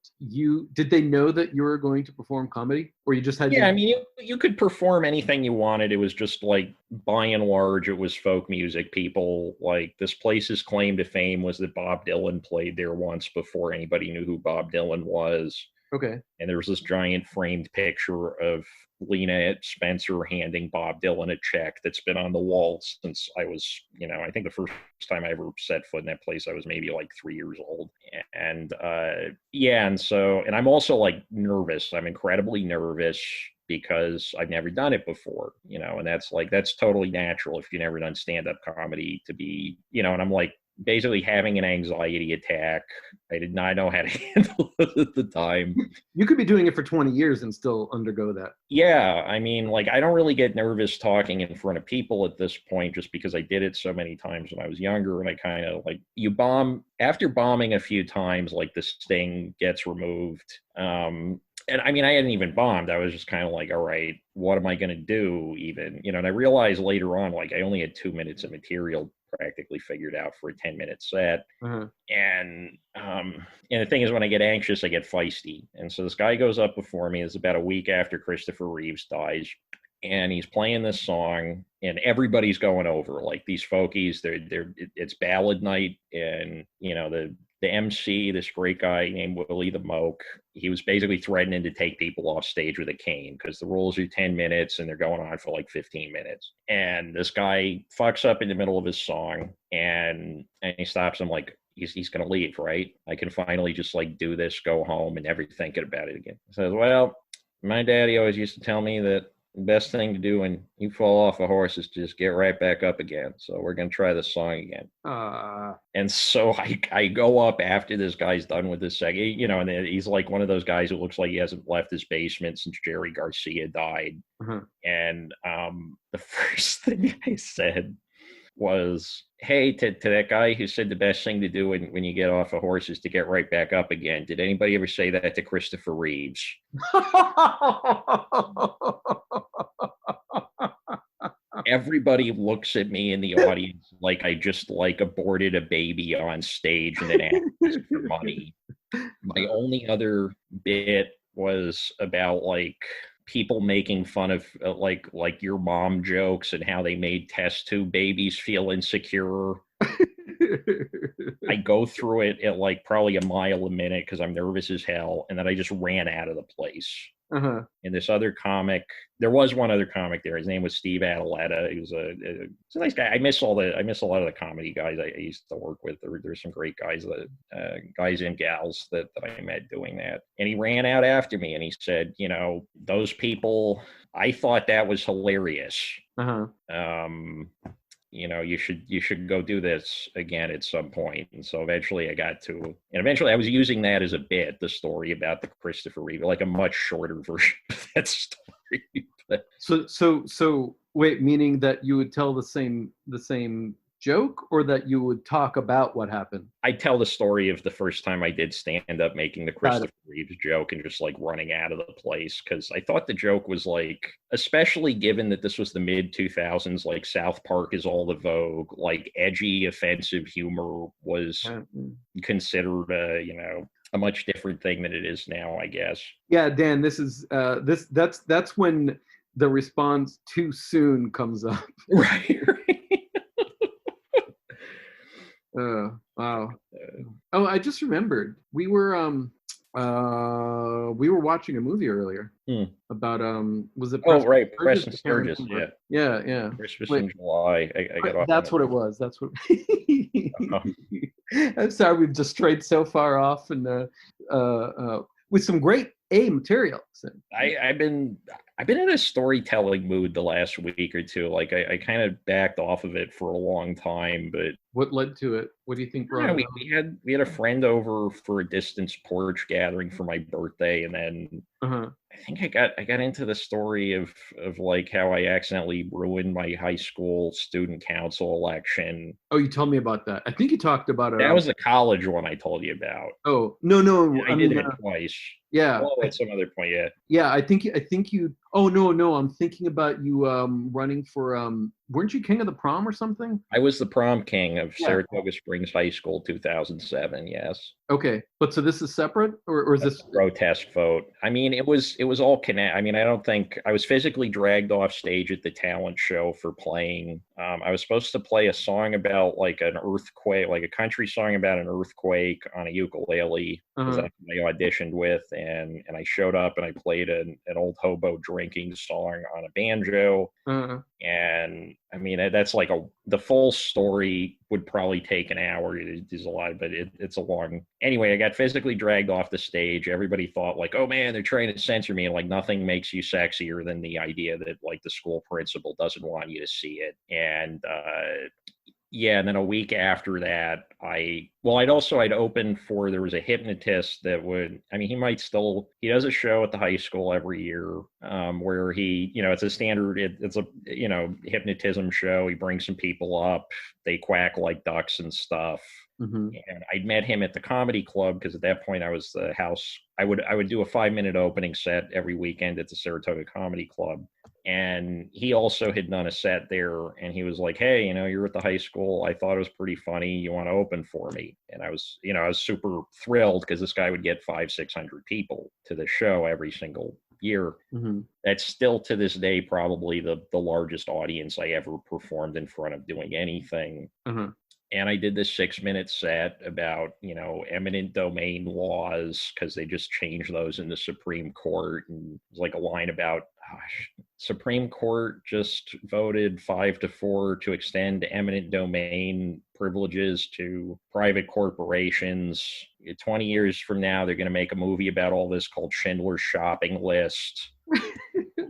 did they know that you were going to perform comedy, or you just had I mean, you could perform anything you wanted. It was just like, by and large, it was folk music. People, like, this place's claim to fame was that Bob Dylan played there once before anybody knew who Bob Dylan was. Okay. And there was this giant framed picture of Lena Spencer handing Bob Dylan a check that's been on the wall since I was, I think the first time I ever set foot in that place, I was maybe like 3 years old. And yeah, and I'm also like nervous. I'm incredibly nervous because I've never done it before, and that's totally natural if you've never done stand-up comedy to be, and I'm like basically having an anxiety attack. I did not know how to handle it at the time. You could be doing it for 20 years and still undergo that. Yeah, I mean, like, I don't really get nervous talking in front of people at this point just because I did it so many times when I was younger, and I kind of like, after bombing a few times, like the sting gets removed. And I mean, I hadn't even bombed. I was just kind of like, all right, what am I going to do even? And I realized later on, like, I only had 2 minutes of material practically figured out for a 10-minute set. Uh-huh. And the thing is, when I get anxious, I get feisty. And so this guy goes up before me. It's about a week after Christopher Reeves dies. And he's playing this song, and everybody's going over. Like, these folkies, it's ballad night, and the MC, this great guy named Willie the Moke, he was basically threatening to take people off stage with a cane because the rules are 10 minutes and they're going on for like 15 minutes. And this guy fucks up in the middle of his song, and he stops him like, he's going to leave, right? I can finally just like do this, go home, and never thinking about it again. He says, well, my daddy always used to tell me that the best thing to do when you fall off a horse is to just get right back up again. So we're going to try this song again. And so I go up after this guy's done with this second, and he's like one of those guys who looks like he hasn't left his basement since Jerry Garcia died. Uh-huh. And the first thing I said was, hey, to that guy who said the best thing to do when you get off a horse is to get right back up again. Did anybody ever say that to Christopher Reeves? Everybody looks at me in the audience like I just like aborted a baby on stage and then asked for money. My only other bit was about like people making fun of like your mom jokes and how they made test tube babies feel insecure. I go through it at like probably a mile a minute because I'm nervous as hell, and then I just ran out of the place. Uh-huh. And this other comic, there was one other comic there. His name was Steve Adaletta. He was a nice guy. I miss a lot of the comedy guys I used to work with. There's some great guys guys and gals that I met doing that. And he ran out after me and he said, those people, I thought that was hilarious. Uh-huh. You should go do this again at some point. And so eventually I was using that as a bit, the story about the Christopher Reeve, like a much shorter version of that story. So wait, meaning that you would tell the same joke, or that you would talk about what happened? I tell the story of the first time I did stand up making the Christopher Reeves joke and just like running out of the place, because I thought the joke was like, especially given that this was the mid 2000s, like South Park is all the vogue, like edgy, offensive humor was considered a much different thing than it is now, I guess. Yeah, Dan, this is that's when the response too soon comes up. Right. Wow. Oh, I just remembered. We were watching a movie earlier about was it Preston? Oh, right, Preston Sturges. Yeah. Christmas in July. I got off. That's what it was. That's what. I'm sorry, we've just strayed so far off, and with some great material. So. I've been in a storytelling mood the last week or two. Like I kind of backed off of it for a long time, but what led to it? What do you think brought it on? We had a friend over for a distance porch gathering for my birthday, and then I think I got into the story of like how I accidentally ruined my high school student council election. Oh, you told me about that. I think you talked about it. That was the college one I told you about. Oh, no. I did it twice. Yeah. Well, at some other point, yeah. Yeah, I think you. Oh no, I'm thinking about you running for weren't you king of the prom or something? I was the prom king of Yeah. Saratoga Springs High School, 2007. Yes. Okay. But so this is separate or is That's this a protest vote. I mean, it was all connect. I mean, I don't think I was physically dragged off stage at the talent show for playing. I was supposed to play a song about like an earthquake, like a country song about an earthquake on a ukulele, because uh that's what I auditioned with, and I showed up and I played an old hobo drinking song on a banjo. uh And I mean, that's like the full story would probably take an hour. There's a lot, but it's a long. Anyway, I got physically dragged off the stage. Everybody thought like, oh man, they're trying to censor me. And like nothing makes you sexier than the idea that like the school principal doesn't want you to see it. And yeah, and then a week after that, I'd opened for, there was a hypnotist that would, I mean, he does a show at the high school every year, where it's a standard, it's a, hypnotism show. He brings some people up, they quack like ducks and stuff. hmm And I'd met him at the comedy club because at that point I was the house. I would do a 5 minute opening set every weekend at the Saratoga Comedy Club, and he also had done a set there. And he was like, "Hey, you're at the high school. I thought it was pretty funny. You want to open for me?" And I was super thrilled because this guy would get 500-600 people to the show every single year. hmm That's still to this day probably the largest audience I ever performed in front of doing anything. uh And I did this 6 minute set about, eminent domain laws because they just changed those in the Supreme Court. And it was like a line about, Supreme Court just voted 5-4 to extend eminent domain privileges to private corporations. 20 years from now, they're going to make a movie about all this called Schindler's Shopping List.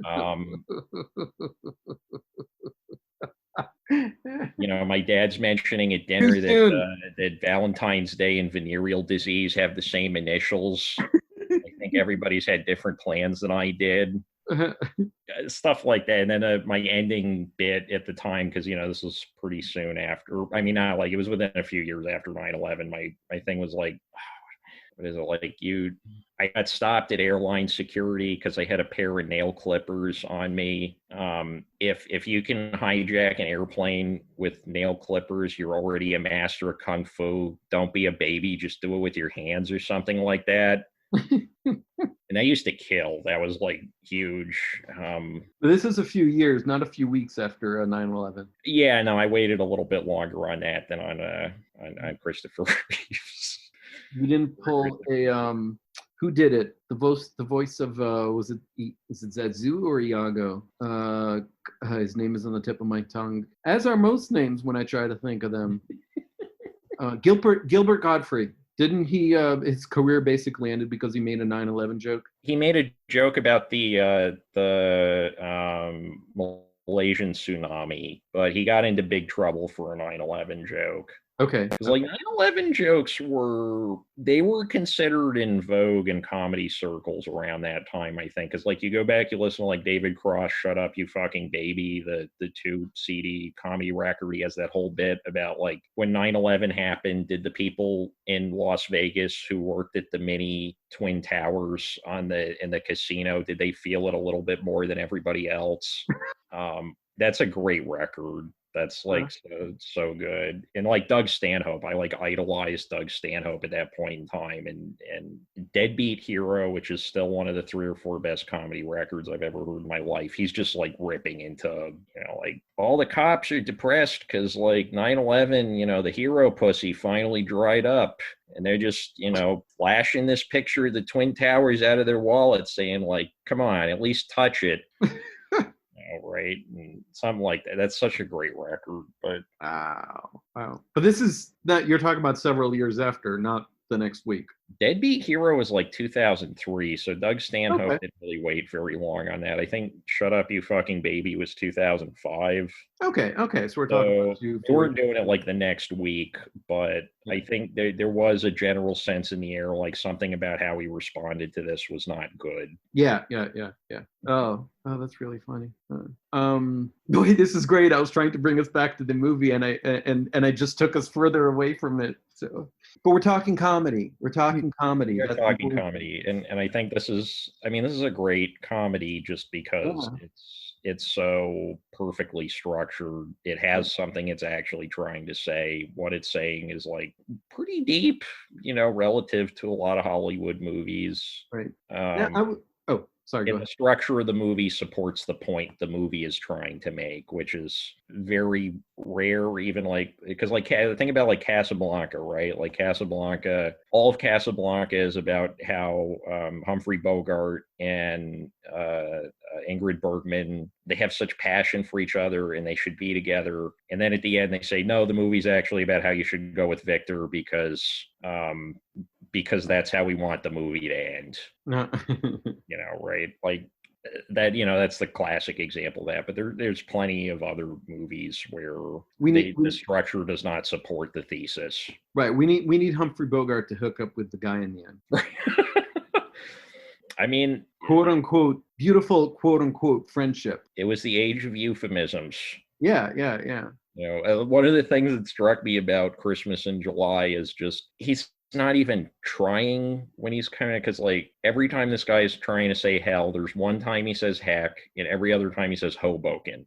Um, my dad's mentioning at dinner that Valentine's Day and venereal disease have the same initials. I think everybody's had different plans than I did. Stuff like that. And then my ending bit at the time, because this was pretty soon after. I mean, not like it was within a few years after 9/11. My thing was like, what is it like? I got stopped at airline security because I had a pair of nail clippers on me. If you can hijack an airplane with nail clippers, you're already a master of kung fu. Don't be a baby. Just do it with your hands or something like that. And that used to kill. That was like huge. This is a few years, not a few weeks after 9/11. Yeah, no, I waited a little bit longer on that than on Christopher Reeves. You didn't pull a who did it? The voice of was it Zazu or Iago? His name is on the tip of my tongue, as are most names when I try to think of them. Gilbert Godfrey. Didn't he? His career basically ended because he made a 9/11 joke. He made a joke about the Malaysian tsunami, but he got into big trouble for a 9/11 joke. Okay. Because like 9/11 jokes were considered in vogue in comedy circles around that time, I think. Because like you go back, you listen to like David Cross, "Shut Up, You Fucking Baby," the 2 CD comedy record. He has that whole bit about like when 9/11 happened, did the people in Las Vegas who worked at the mini Twin Towers in the casino, did they feel it a little bit more than everybody else? That's a great record. That's like so good. And like Doug Stanhope, I like idolized Doug Stanhope at that point in time. And Deadbeat Hero, which is still one of the 3 or 4 best comedy records I've ever heard in my life. He's just like ripping into, like all the cops are depressed because like 9/11, the hero pussy finally dried up. And they're just, flashing this picture of the Twin Towers out of their wallet saying like, come on, at least touch it. Right, and something like that. That's such a great record. But wow. But this is that you're talking about several years after, not the next week. Deadbeat Hero was like 2003, so Doug Stanhope didn't really wait very long on that. I think Shut Up, You Fucking Baby was 2005. Okay, so we're talking about we weren't doing it like the next week, but I think there was a general sense in the air, like something about how he responded to this was not good. Yeah. Oh, that's really funny. Boy, this is great. I was trying to bring us back to the movie, and I just took us further away from it. So But we're talking comedy. We're talking comedy. We're talking comedy, and I think this is a great comedy just because it's so perfectly structured. It has something it's actually trying to say. What it's saying is like pretty deep, relative to a lot of Hollywood movies. Right. Sorry, go ahead. The structure of the movie supports the point the movie is trying to make, which is very rare, even because think about like Casablanca, right? Like Casablanca, all of Casablanca is about how Humphrey Bogart and Ingrid Bergman, they have such passion for each other and they should be together. And then at the end they say, no, the movie's actually about how you should go with Victor because that's how we want the movie to end. Right? Like that, that's the classic example of that. But there's plenty of other movies where the structure does not support the thesis. Right. We need Humphrey Bogart to hook up with the guy in the end. Right. I mean, quote unquote, beautiful quote unquote friendship. It was the age of euphemisms. Yeah. One of the things that struck me about Christmas in July is just he's not even trying when he's because like every time this guy is trying to say hell, there's one time he says heck and every other time he says Hoboken.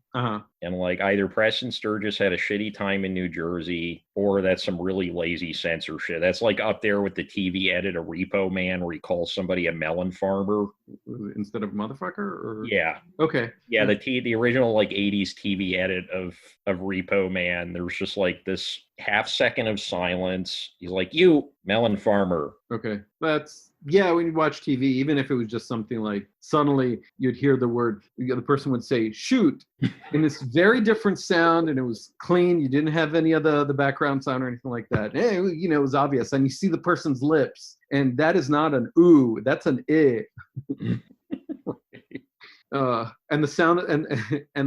And like either Preston Sturges had a shitty time in New Jersey or that's some really lazy censorship. That's like up there with the TV edit of Repo Man where he calls somebody a melon farmer instead of motherfucker. Or yeah, okay, yeah, the original like 80s TV edit of Repo Man, there was just like this half second of silence. He's like, you melon farmer. Okay, when you watch TV, even if it was just something like suddenly you'd hear the word, the person would say shoot in this very different sound and it was clean. You didn't have any of the background sound or anything like that. It was obvious. And you see the person's lips and that is not an ooh, that's an eh. And the sound and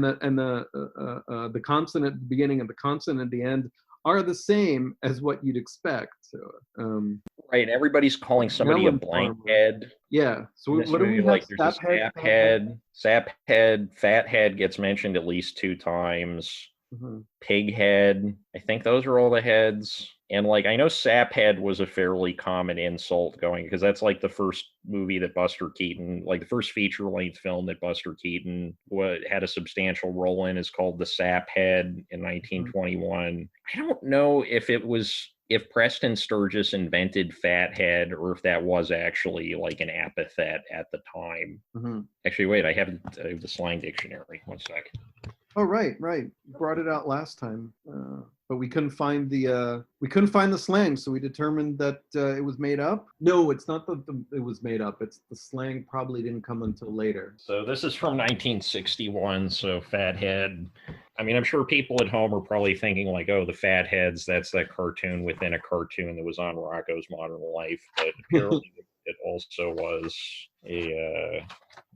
the consonant at the beginning and the consonant at the end are the same as what you'd expect. So, right, everybody's calling somebody a blank head. Yeah. So what do we have? Like, there's sap head, fat head gets mentioned at least 2 times. Pig head. I think those are all the heads. And like I know saphead was a fairly common insult going because that's like the first movie that Buster Keaton, like the first feature-length film that Buster Keaton had a substantial role in, is called The Saphead in 1921. I don't know if Preston Sturges invented fathead or if that was actually like an epithet at the time. Actually, wait, I have the slang dictionary. One sec. Oh, right. You brought it out last time, but we couldn't find the slang, so we determined that it was made up. No, it's not that it was made up. It's the slang probably didn't come until later. So this is from 1961. So fathead. I mean, I'm sure people at home are probably thinking like, oh, the Fatheads, that's that cartoon within a cartoon that was on Rocko's Modern Life. But apparently it also was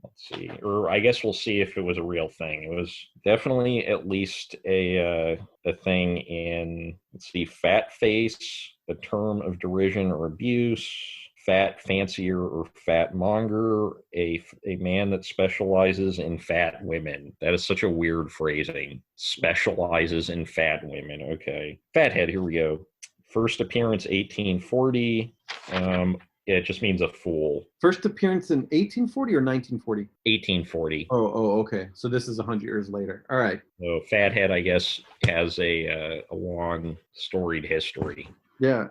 let's see, or I guess we'll see if it was a real thing. It was definitely at least a thing in, let's see, fat face, a term of derision or abuse. Fat fancier or fat monger, a man that specializes in fat women. That is such a weird phrasing. Specializes in fat women. Okay. Fathead, here we go. First appearance 1840. It just means a fool. First appearance in 1840 or 1940? 1840. Oh, okay. So this is 100 years later. All right. So Fathead, I guess, has a long, storied history. Yeah.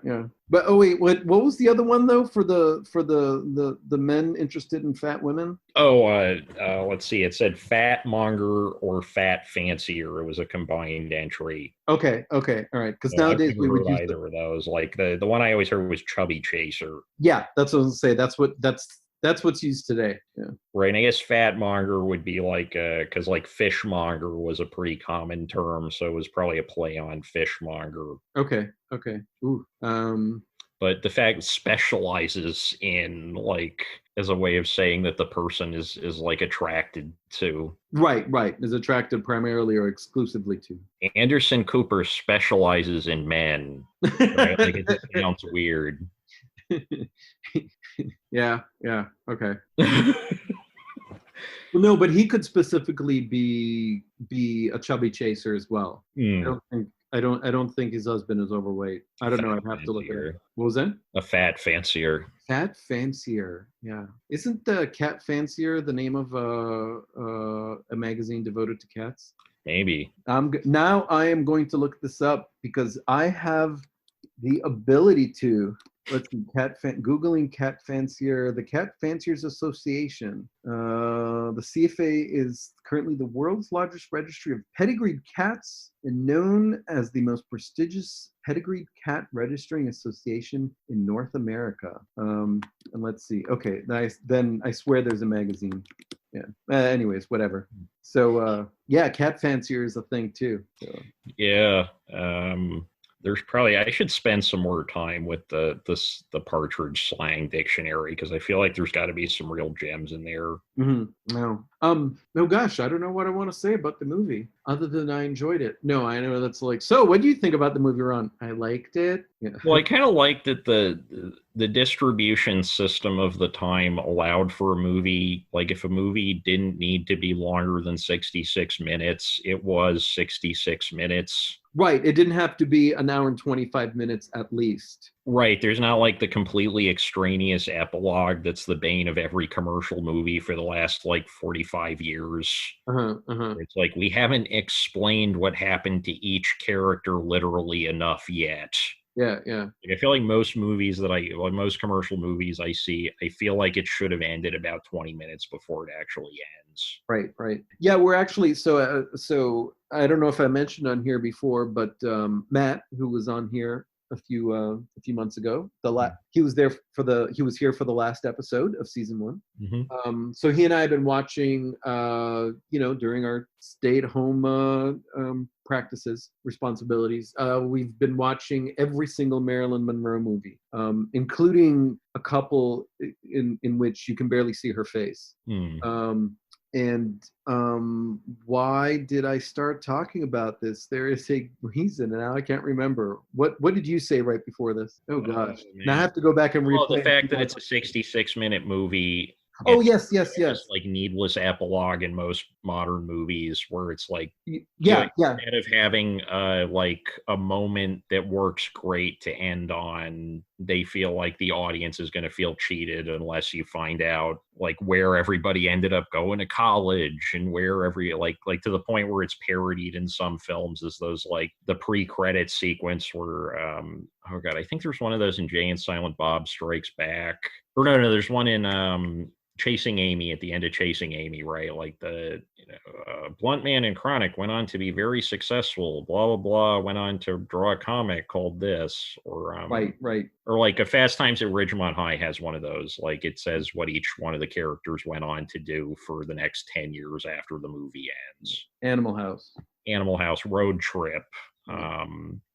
But oh wait, what was the other one though for the men interested in fat women? Let's see. It said fat monger or fat fancier. It was a combined entry. Okay, all right. Because nowadays we would use either of those. Like the one I always heard was chubby chaser. Yeah, that's what I was gonna say. That's what's used today. Yeah. Right. And I guess fat monger would be like, because like fishmonger was a pretty common term, so it was probably a play on fishmonger. Okay. Ooh. But the fact specializes in, like, as a way of saying that the person is like attracted to. Right. Is attracted primarily or exclusively to. Anderson Cooper specializes in men. Right? Like it sounds weird. Yeah, okay. Well, no, but he could specifically be a chubby chaser as well. I don't think I don't think his husband is overweight. I don't know. I'd have to look it up. What was that? A fat fancier. Cat Fancier. Yeah. Isn't the Cat Fancier the name of a magazine devoted to cats? Maybe. Now I am going to look this up because I have the ability to. Let's see, Googling Cat Fancier, the Cat Fanciers Association. The CFA is currently the world's largest registry of pedigreed cats and known as the most prestigious pedigreed cat registering association in North America. And let's see. Okay, nice. Then I swear there's a magazine. Yeah. Anyways, whatever. So yeah, Cat Fancier is a thing too. So. Yeah. There's probably I should spend some more time with the Partridge slang dictionary because I feel like there's got to be some real gems in there. No. No, gosh, I don't know what I want to say about the movie other than I enjoyed it. No, I know that's like. So, what do you think about the movie, Ron? I liked it. Yeah. Well, I kind of liked that the distribution system of the time allowed for a movie. Like, if a movie didn't need to be longer than 66 minutes, it was 66 minutes. Right. It didn't have to be an hour and 25 minutes at least. Right. There's not like the completely extraneous epilogue that's the bane of every commercial movie for the last like 45 years. It's like we haven't explained what happened to each character literally enough yet. Yeah. I feel like most commercial movies I see, I feel like it should have ended about 20 minutes before it actually ends. Right. Yeah, we're actually so I don't know if I mentioned on here before, but Matt, who was on here a few months ago, he was here for the last episode of season 1. Mm-hmm. So he and I have been watching, during our stay-at-home practices, responsibilities. We've been watching every single Marilyn Monroe movie, including a couple in which you can barely see her face. And why did I start talking about this? There is a reason, and now I can't remember. What did you say right before this? Oh gosh! Now I have to go back and replay. Well, the fact that it's a 66-minute movie. Oh yes. Like needless epilogue in most modern movies, where it's like, yeah. Instead of having like a moment that works great to end on, they feel like the audience is going to feel cheated unless you find out like where everybody ended up going to college and where like to the point where it's parodied in some films as those like the pre-credit sequence where oh god, I think there's one of those in Jay and Silent Bob Strikes Back. Or no, there's one in Chasing Amy, at the end of Chasing Amy, right? Like the Blunt Man and Chronic went on to be very successful. Blah blah blah. Went on to draw a comic called this, or right. Or like a Fast Times at Ridgemont High has one of those. Like it says what each one of the characters went on to do for the next 10 years after the movie ends. Animal House, Road Trip.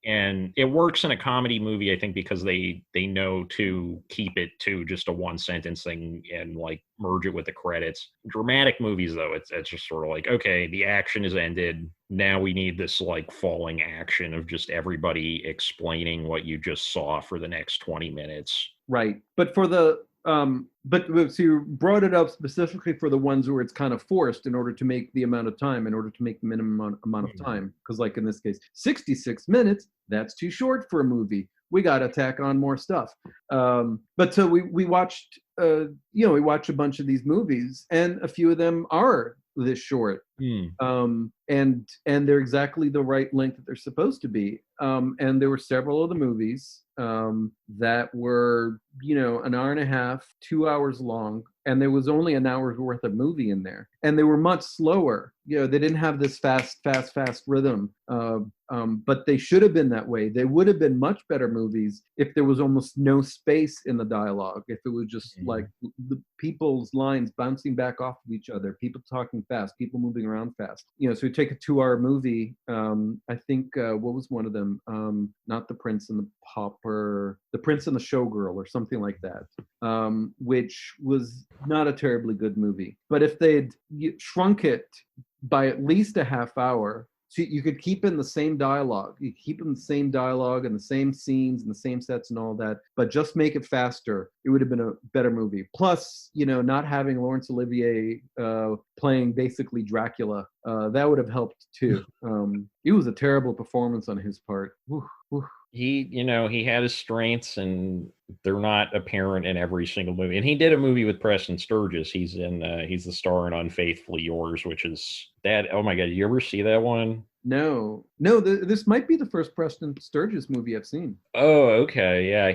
And it works in a comedy movie, I think, because they know to keep it to just a one sentence thing and like merge it with the credits. Dramatic movies, though, it's just sort of like, okay, the action is ended. Now we need this like falling action of just everybody explaining what you just saw for the next 20 minutes. Right. But for the but so you brought it up specifically for the ones where it's kind of forced in order to make the amount of time, in order to make the minimum amount of time. Because like in this case, 66 minutes, that's too short for a movie. We got to tack on more stuff. But so we watched, we watched a bunch of these movies, and a few of them are this short. And they're exactly the right length that they're supposed to be. And there were several of the movies that were, an hour and a half, 2 hours long, and there was only an hour's worth of movie in there. And they were much slower. They didn't have this fast rhythm. But they should have been that way. They would have been much better movies if there was almost no space in the dialogue. If it was just like the people's lines bouncing back off of each other, people talking fast, people moving around fast. So you take a 2-hour movie. I think what was one of them? Not The Prince and the Pauper, The Prince and the Showgirl, or something like that, which was not a terribly good movie. But if they'd shrunk it by at least a half hour So you could keep in the same dialogue. You keep in the same dialogue and the same scenes and the same sets and all that, but just make it faster. It would have been a better movie. Plus, not having Laurence Olivier playing basically Dracula, that would have helped too. It was a terrible performance on his part. Whew, whew. He had his strengths, and they're not apparent in every single movie. And he did a movie with Preston Sturges. He's the star in Unfaithfully Yours, which is that. Oh my God, did you ever see that one? No, this might be the first Preston Sturges movie I've seen. Oh, okay, yeah.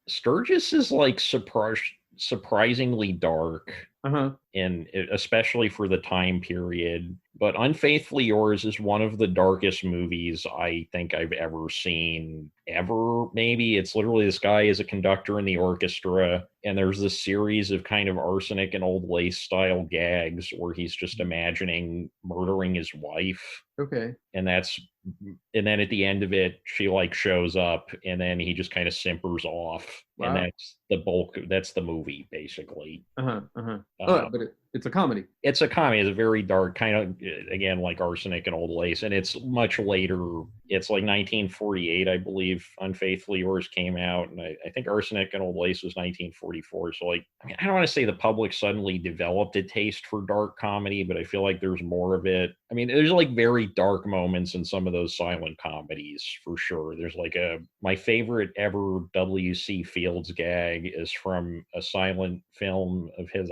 Sturges is like surprisingly dark. Uh-huh. And especially for the time period. But Unfaithfully Yours is one of the darkest movies I think I've ever seen, ever, maybe. It's literally this guy is a conductor in the orchestra, and there's this series of kind of arsenic and old lace style gags where he's just imagining murdering his wife. Okay. And then at the end of it, she like shows up, and then he just kind of simpers off. Wow. And that's the movie, basically. But it's a comedy. It's a comedy. It's a very dark kind of, again, like arsenic and old lace. And it's much later. It's like 1948, I believe, Unfaithfully Yours came out. And I think arsenic and old lace was 1944. So like, I don't want to say the public suddenly developed a taste for dark comedy, but I feel like there's more of it. I mean, there's like very dark moments in some of those silent comedies for sure. There's like my favorite ever W.C. Fields gag is from a silent film of his.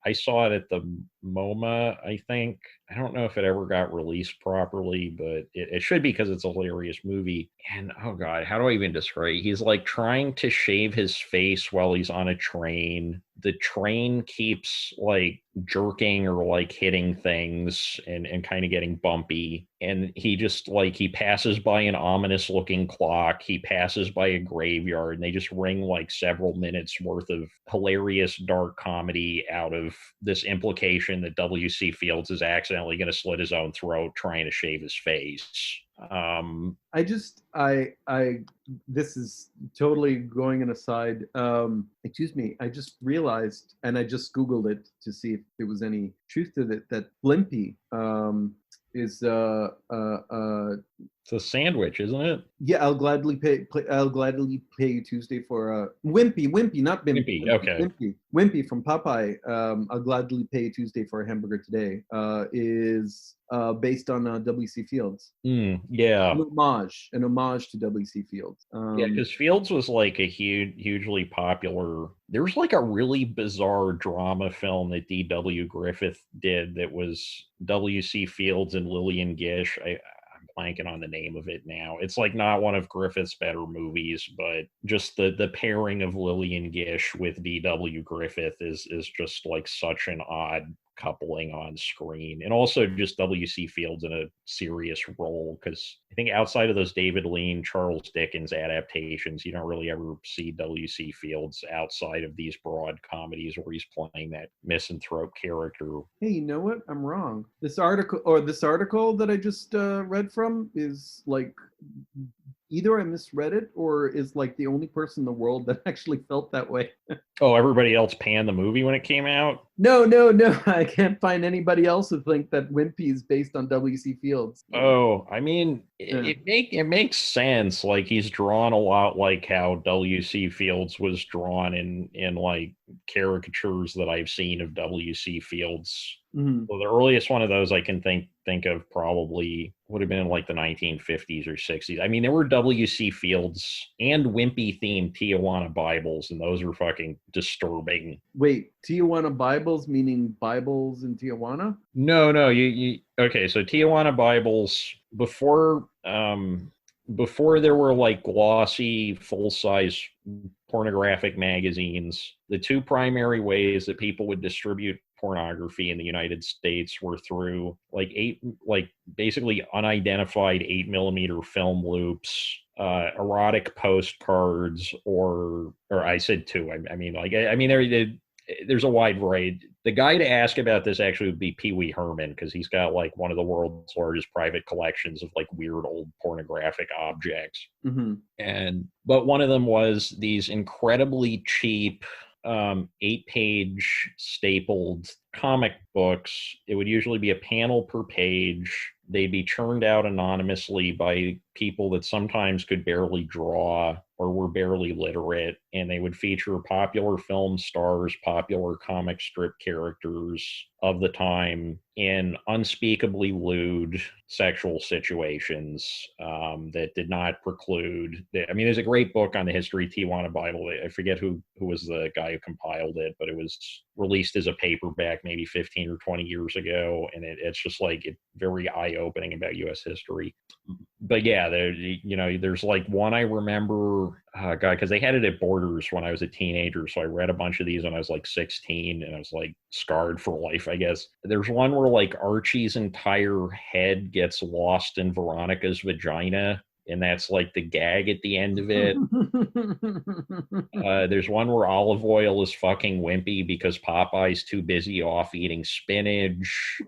I saw it at the MoMA, I think. I don't know if it ever got released properly, but it should be because it's a hilarious movie. And oh God, how do I even describe it? He's like trying to shave his face while he's on a train. The train keeps like jerking or like hitting things and kind of getting bumpy. And he just like, he passes by an ominous looking clock. He passes by a graveyard, and they just wring like several minutes worth of hilarious dark comedy out of this implication that W.C. Fields is accidentally going to slit his own throat trying to shave his face. This is totally going an aside. Excuse me. I just realized, and I just Googled it to see if there was any truth to it, that Blimpie is it's a sandwich, isn't it? Yeah, I'll gladly pay you Tuesday for Wimpy, not Bimpy. Okay. Wimpy from Popeye. I'll gladly pay you Tuesday for a hamburger today. Is based on W.C. Fields. Yeah. An homage to W.C. Fields. Yeah, because Fields was like a hugely popular. There's like a really bizarre drama film that D.W. Griffith did that was W.C. Fields and Lillian Gish. I'm blanking on the name of it now. It's like not one of Griffith's better movies, but just the pairing of Lillian Gish with D.W. Griffith is just like such an odd coupling on screen. And also just W.C. Fields in a serious role, because I think outside of those David Lean, Charles Dickens adaptations, you don't really ever see W.C. Fields outside of these broad comedies where he's playing that misanthrope character. Hey, you know what? I'm wrong. This article that I just read from is like, either I misread it or is like the only person in the world that actually felt that way. Oh, everybody else panned the movie when it came out? No. I can't find anybody else who think that Wimpy is based on W.C. Fields. Oh, I mean, it makes sense. Like, he's drawn a lot like how W.C. Fields was drawn in like caricatures that I've seen of W.C. Fields. Mm-hmm. Well, the earliest one of those I can think of probably would have been in like the 1950s or 60s. I mean, there were W.C. Fields and Wimpy themed Tijuana Bibles, and those were fucking disturbing. Wait, Tijuana Bibles meaning Bibles in Tijuana? No, you okay, so Tijuana Bibles before there were like glossy full-size pornographic magazines, the two primary ways that people would distribute pornography in the United States were through basically unidentified 8mm film loops, erotic postcards, or I said two. There's a wide variety. The guy to ask about this actually would be Pee Wee Herman, because he's got like one of the world's largest private collections of like weird old pornographic objects. Mm-hmm. But one of them was these incredibly cheap 8-page stapled comic books. It would usually be a panel per page. they'd be churned out anonymously by people that sometimes could barely draw or were barely literate, and they would feature popular film stars, popular comic strip characters of the time in unspeakably lewd sexual situations that did not preclude. I mean, there's a great book on the history of Tijuana Bible. I forget who was the guy who compiled it, but it was released as a paperback maybe 15 or 20 years ago, and it's just like very eye-opening about U.S. history. But yeah, there's like one I remember, God, because they had it at Borders when I was a teenager. So I read a bunch of these when I was like 16, and I was like scarred for life, I guess. There's one where like Archie's entire head gets lost in Veronica's vagina, and that's like the gag at the end of it. There's one where Olive Oil is fucking wimpy because Popeye's too busy off eating spinach.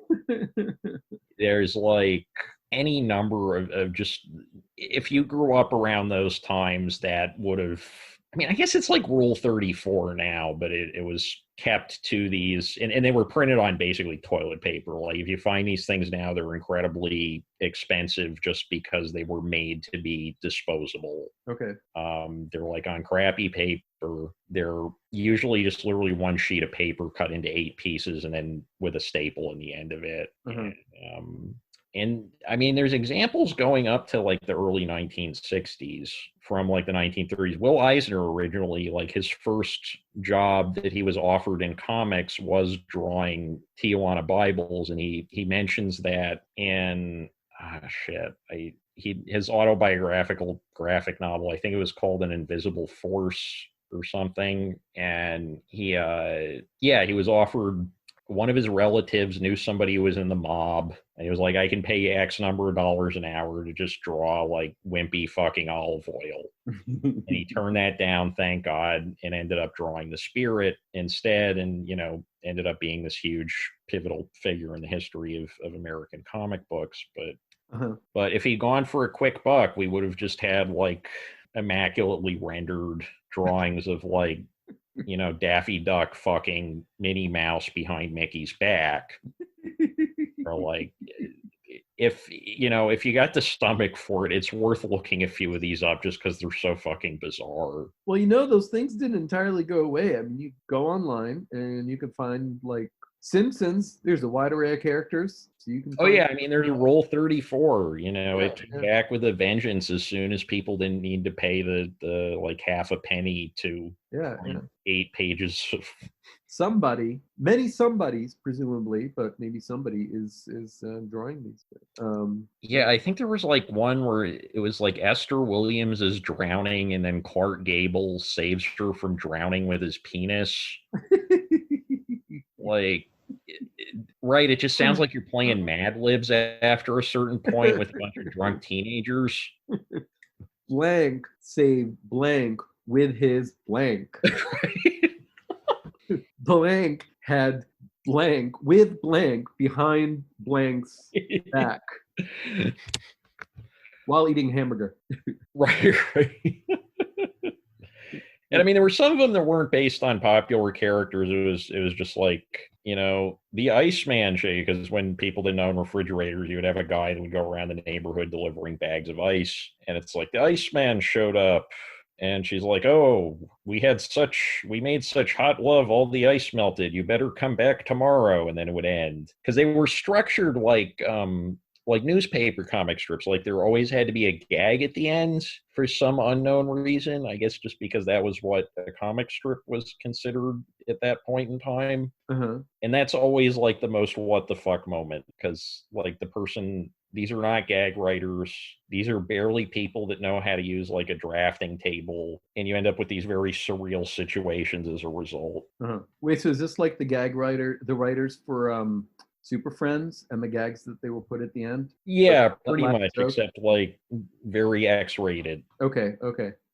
There's like any number of just, if you grew up around those times, that would have, I mean, I guess it's like Rule 34 now, but it was kept to these, and they were printed on basically toilet paper. Like if you find these things now, they're incredibly expensive just because they were made to be disposable. Okay. They're like on crappy paper. They're usually just literally one sheet of paper cut into 8 pieces and then with a staple in the end of it. And I mean, there's examples going up to like the early 1960s from like the 1930s. Will Eisner originally, like his first job that he was offered in comics was drawing Tijuana Bibles. And he mentions that in, his autobiographical graphic novel, I think it was called An Invisible Force or something. And he was offered, one of his relatives knew somebody who was in the mob, and he was like, I can pay you X number of dollars an hour to just draw like wimpy fucking Olive Oil. And he turned that down, thank God, and ended up drawing The Spirit instead, and ended up being this huge pivotal figure in the history of American comic books. But if he'd gone for a quick buck, we would have just had like immaculately rendered drawings of like Daffy Duck fucking Minnie Mouse behind Mickey's back. Or like, if you got the stomach for it, it's worth looking a few of these up just because they're so fucking bizarre. Well, those things didn't entirely go away. I mean, you go online and you can find like Simpsons. There's a wide array of characters, so you can. I mean, there's a Rule 34. It came back with a vengeance as soon as people didn't need to pay the like half a penny to 8 pages of somebody, many somebodies presumably, but maybe somebody is drawing these. I think there was like one where it was like Esther Williams is drowning, and then Clark Gable saves her from drowning with his penis. Like, right, it just sounds like you're playing Mad Libs after a certain point with a bunch of drunk teenagers. Blank saved blank with his blank. Blank had blank with blank behind blank's back while eating hamburger. Right. And I mean, there were some of them that weren't based on popular characters. It was just like, the Iceman shit, because when people didn't own refrigerators, you would have a guy that would go around the neighborhood delivering bags of ice. And it's like, the Iceman showed up, and she's like, oh, we made such hot love, all the ice melted. You better come back tomorrow. And then it would end. Because they were structured like newspaper comic strips. Like there always had to be a gag at the end for some unknown reason. I guess just because that was what a comic strip was considered at that point in time. And that's always like the most what the fuck moment, because like these are not gag writers. These are barely people that know how to use like a drafting table, and you end up with these very surreal situations as a result. Wait, so is this like the writers for Super Friends and the gags that they will put at the end? Yeah, pretty much, except like very X-rated. Okay.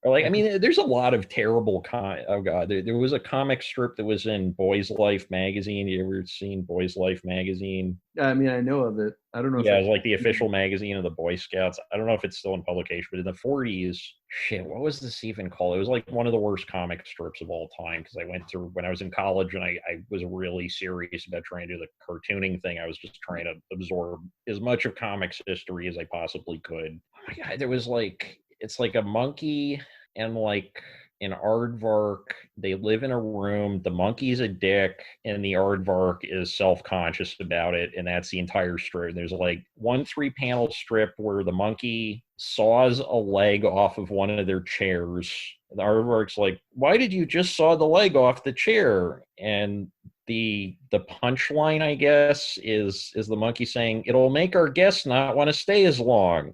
Or like, I mean, there's a lot of terrible oh god, there was a comic strip that was in Boys Life magazine. You ever seen Boys Life magazine? I mean, I know of it. I don't know if Yeah, I. it was like the official magazine of the Boy Scouts. I don't know if it's still in publication, but in the 40s, shit, what was this even called? It was like one of the worst comic strips of all time because I went through when I was in college and I was really serious about trying to do the cartooning thing. I was just trying to absorb as much of comics history as I possibly could. Oh my God, there was like, it's like a monkey and like an aardvark. They live in a room. The monkey's a dick, and the aardvark is self-conscious about it, and that's the entire strip. There's like one 3-panel strip where the monkey saws a leg off of one of their chairs. The aardvark's like, "Why did you just saw the leg off the chair?" And the punchline, I guess, is the monkey saying, "It'll make our guests not want to stay as long."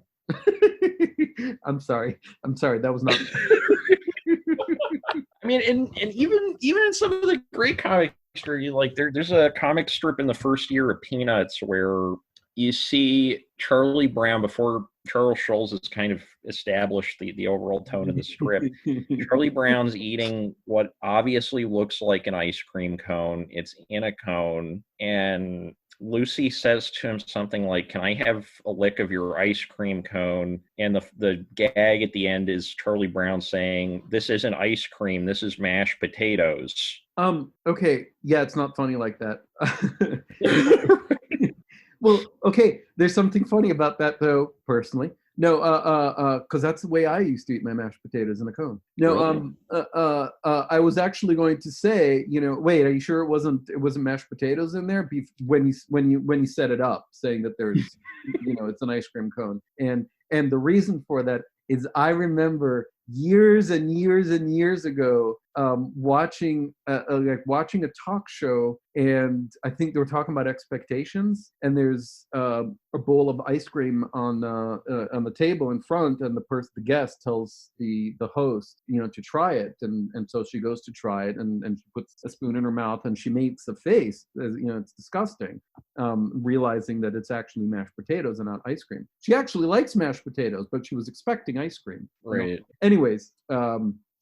I'm sorry. That was not. I mean, and even in some of the great comic strip, like there's a comic strip in the first year of Peanuts where you see Charlie Brown before Charles Schulz has kind of established the overall tone of the strip. Charlie Brown's eating what obviously looks like an ice cream cone. It's in a cone, and Lucy says to him something like, "Can I have a lick of your ice cream cone?" And the gag at the end is Charlie Brown saying, "This isn't ice cream. This is mashed potatoes." Okay. Yeah, it's not funny like that. Well, okay. There's something funny about that, though. Personally, no, because that's the way I used to eat my mashed potatoes in a cone. No, Really? I was actually going to say, wait, are you sure it wasn't mashed potatoes in there? When you set it up, saying that there's, it's an ice cream cone, and the reason for that is I remember years and years and years ago watching a talk show, and I think they were talking about expectations, and there's a bowl of ice cream on the table in front, and the guest tells the host to try it, and so she goes to try it, and she puts a spoon in her mouth, and she makes a face, it's disgusting, realizing that it's actually mashed potatoes and not ice cream. She actually likes mashed potatoes, but she was expecting ice cream. Right. Anyways,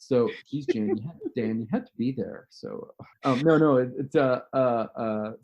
so geez, Dan, you had to be there. So no,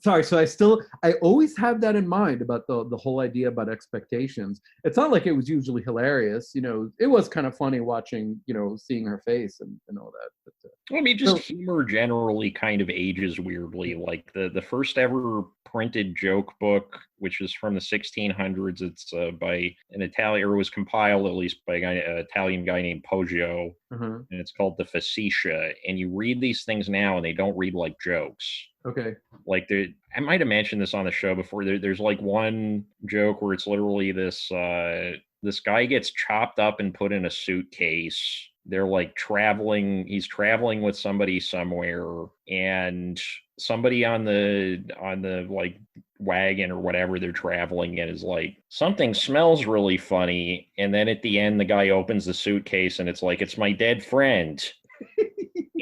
sorry. So I always have that in mind about the whole idea about expectations. It's not like it was usually hilarious. It was kind of funny watching, seeing her face and all that. But, well, I mean, just humor generally kind of ages weirdly. Like the first ever printed joke book, which is from the 1600s. It's by an Italian, or was compiled at least by an Italian guy named Poggio, and it's called the Facetiae. And you read these things now, and they don't read like jokes. Okay. Like I might have mentioned this on the show before. There's like one joke where it's literally this guy gets chopped up and put in a suitcase. They're like traveling. He's traveling with somebody somewhere, and somebody on the like wagon or whatever they're traveling in is like, "Something smells really funny." And then at the end, the guy opens the suitcase, and it's like, "It's my dead friend."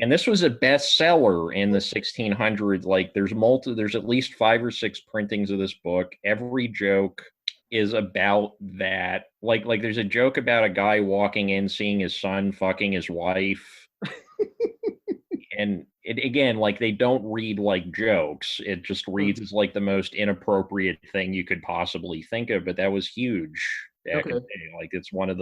And this was a bestseller in the 1600s. Like there's at least 5 or 6 printings of this book. Every joke is about that. Like there's a joke about a guy walking in, seeing his son fucking his wife. And again, like they don't read like jokes. It just reads as like the most inappropriate thing you could possibly think of. But that was huge back in the day. Like it's one of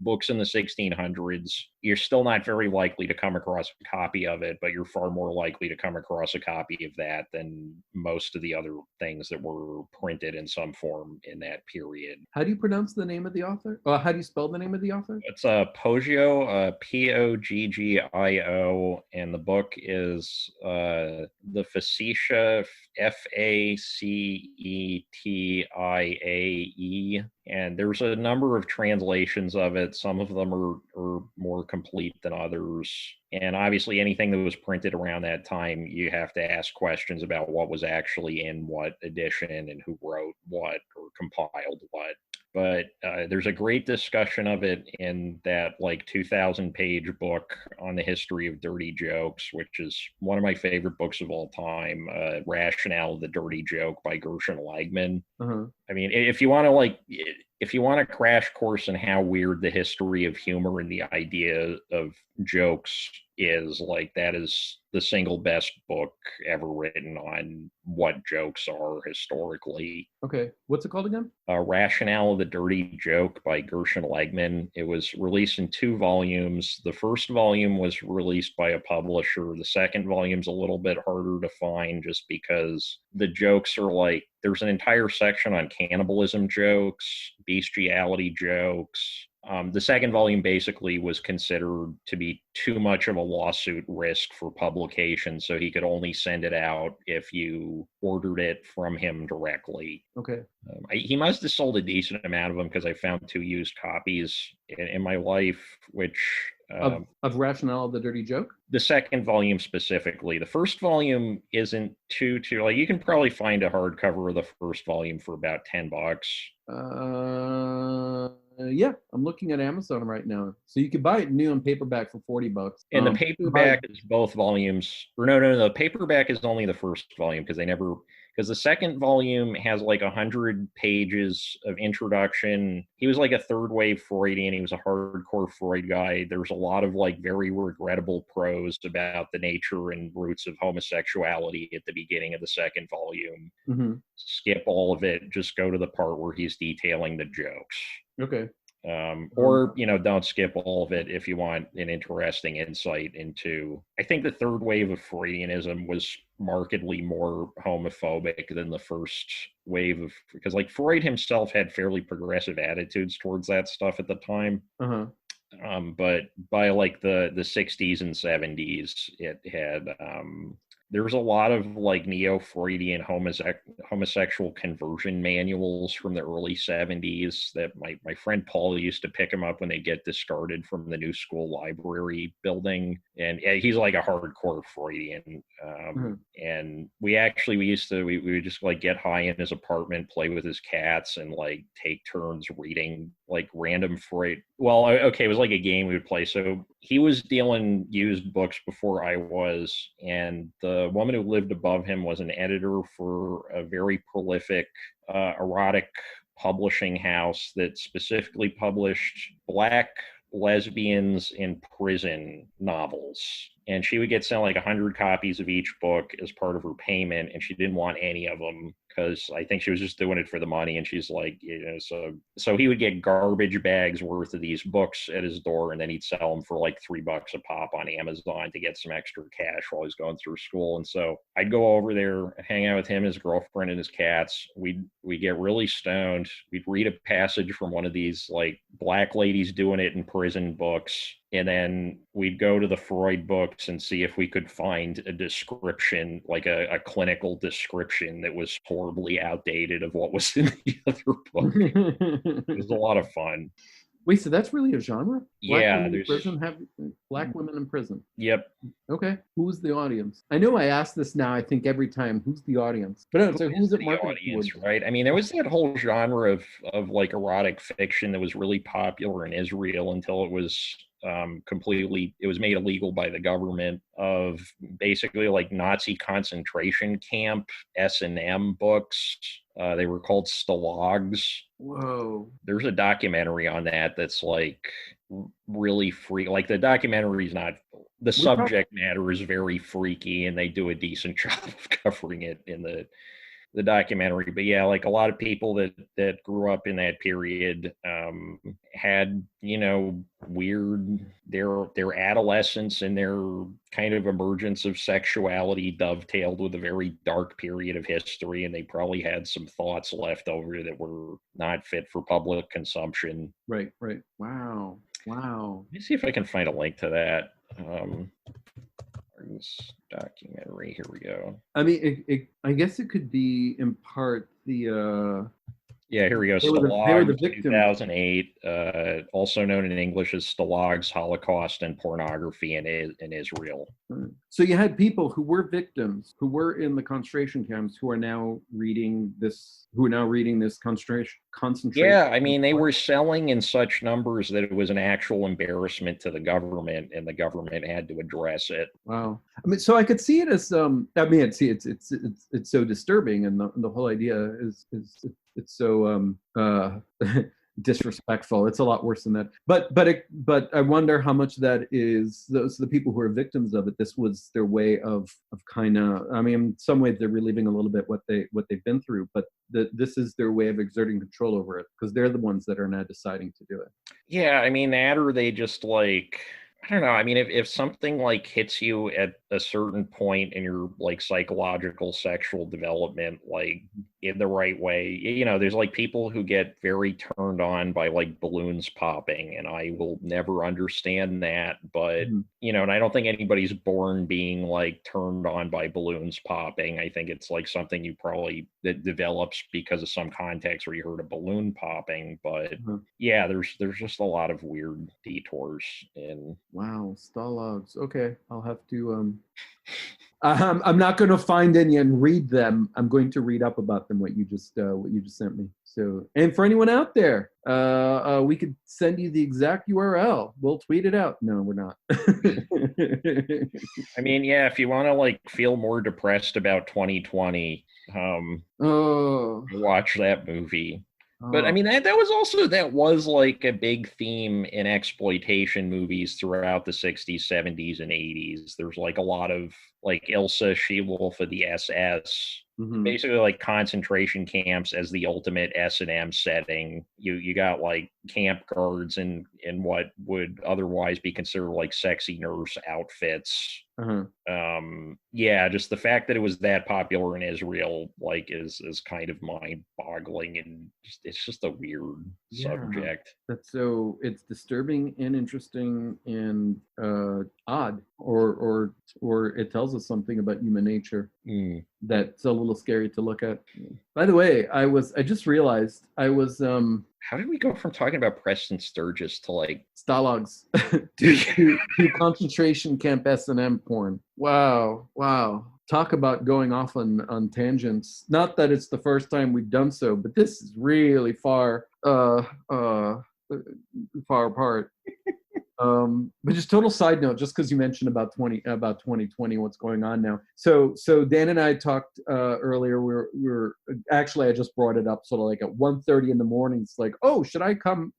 books in the 1600s. You're still not very likely to come across a copy of it, but you're far more likely to come across a copy of that than most of the other things that were printed in some form in that period. How do you pronounce the name of the author? How do you spell the name of the author? It's Poggio, Poggio, and the book is The Facetiae, Facetiae. And there's a number of translations of it. Some of them are more complete than others. And obviously, anything that was printed around that time, you have to ask questions about what was actually in what edition and who wrote what or compiled what. But there's a great discussion of it in that like 2,000-page book on the history of dirty jokes, which is one of my favorite books of all time, Rationale of the Dirty Joke by Gershon Lagman. I mean, if you want to if you want a crash course in how weird the history of humor and the idea of jokes is, like, that is the single best book ever written on what jokes are historically. Okay. What's it called again? Rationale of the Dirty Joke by Gershon Legman. It was released in 2 volumes. The first volume was released by a publisher. The second volume's a little bit harder to find just because the jokes are like, there's an entire section on cannibalism jokes, bestiality jokes. The second volume basically was considered to be too much of a lawsuit risk for publication, so he could only send it out if you ordered it from him directly. Okay. He must have sold a decent amount of them because I found 2 used copies in my life, which of Rationale of the Dirty Joke? The second volume specifically. The first volume isn't too like, you can probably find a hardcover of the first volume for about $10. Yeah, I'm looking at Amazon right now. So you could buy it new in paperback for $40. And the paperback is both volumes. Or no, the paperback is only the first volume because the second volume has like 100 pages of introduction. He was like a third wave Freudian. He was a hardcore Freud guy. There's a lot of like very regrettable prose about the nature and roots of homosexuality at the beginning of the second volume. Mm-hmm. Skip all of it. Just go to the part where he's detailing the jokes. Okay. Or, don't skip all of it if you want an interesting insight into, I think the third wave of Freudianism was markedly more homophobic than the first wave because like Freud himself had fairly progressive attitudes towards that stuff at the time. Uh-huh. But by like the 60s and 70s, it had, there was a lot of like neo-Freudian homosexual conversion manuals from the early 70s that my friend Paul used to pick them up when they get discarded from the new school library building. And he's like a hardcore Freudian. And we would just like get high in his apartment, play with his cats, and like take turns reading like random Freud. Well, okay, it was like a game we would play. So he was dealing used books before I was, and the woman who lived above him was an editor for a very prolific erotic publishing house that specifically published Black lesbians in prison novels. And she would get sent like 100 copies of each book as part of her payment, and she didn't want any of them because I think she was just doing it for the money. And she's like, so he would get garbage bags worth of these books at his door, and then he'd sell them for like $3 a pop on Amazon to get some extra cash while he's going through school. And so I'd go over there, hang out with him, his girlfriend, and his cats. We'd get really stoned. We'd read a passage from one of these like Black ladies doing it in prison books. And then we'd go to the Freud books and see if we could find a description, like a clinical description that was horribly outdated of what was in the other book. It was a lot of fun. Wait, so that's really a genre? Black women in prison. Yep. Okay. Who's the audience? I know I ask this now, I think every time, who's the audience? But no, so who's it marketed towards? Right? I mean, there was that whole genre of like erotic fiction that was really popular in Israel until it was it was made illegal by the government, of basically like Nazi concentration camp S&M books. They were called stalags. Whoa. There's a documentary on that's like really free. Like the documentary's not, the subject matter is very freaky, and they do a decent job of covering it in the documentary. But yeah, like a lot of people that grew up in that period had, weird, their adolescence and their kind of emergence of sexuality dovetailed with a very dark period of history, and they probably had some thoughts left over that were not fit for public consumption. Right. Wow. Let me see if I can find a link to that. This documentary, here we go. I mean, I guess it could be in part the yeah, here we go. Stalags, 2008, also known in English as Stalags, Holocaust and Pornography in Israel. So you had people who were victims, who were in the concentration camps, who are now reading this concentration. Yeah, I mean, they were selling in such numbers that it was an actual embarrassment to the government, and the government had to address it. Wow. I mean, so I could see it as it's so disturbing, and the whole idea is it's so disrespectful. It's a lot worse than that. But I wonder how much that is those the people who are victims of it. This was their way of kind of. I mean, in some ways they're reliving a little bit what they've been through, but this is their way of exerting control over it because they're the ones that are now deciding to do it. Yeah, I mean that, or they just like, I don't know. I mean, if something like hits you at a certain point in your like psychological sexual development, like in the right way, there's like people who get very turned on by like balloons popping, and I will never understand that. But, and I don't think anybody's born being like turned on by balloons popping. I think it's like something you probably that develops because of some context where you heard a balloon popping. But yeah, there's just a lot of weird detours in. Wow, Stalags. Okay, I'll have to. I'm not going to find any and read them. I'm going to read up about them. What you just sent me. So, and for anyone out there, we could send you the exact URL. We'll tweet it out. No, we're not. I mean, yeah, if you want to like feel more depressed about 2020, watch that movie. But I mean, that was like a big theme in exploitation movies throughout the 60s, 70s, and 80s. There's like a lot of like Ilsa, She-Wolf of the SS, basically like concentration camps as the ultimate S&M setting. You got like camp guards in what would otherwise be considered like sexy nurse outfits. Yeah, just the fact that it was that popular in Israel like is kind of mind-boggling, and it's just a weird subject. That's so it's disturbing and interesting and odd, or it tells us something about human nature that's a little scary to look at. By the way, I just realized I was how did we go from talking about Preston Sturges to like Stalags to concentration camp S&M porn? Wow. Talk about going off on tangents. Not that it's the first time we've done so, but this is really far apart. But just total side note, just because you mentioned about 2020, what's going on now. So Dan and I talked earlier. We were actually, I just brought it up sort of like at 1:30 in the morning. It's like, oh, should I come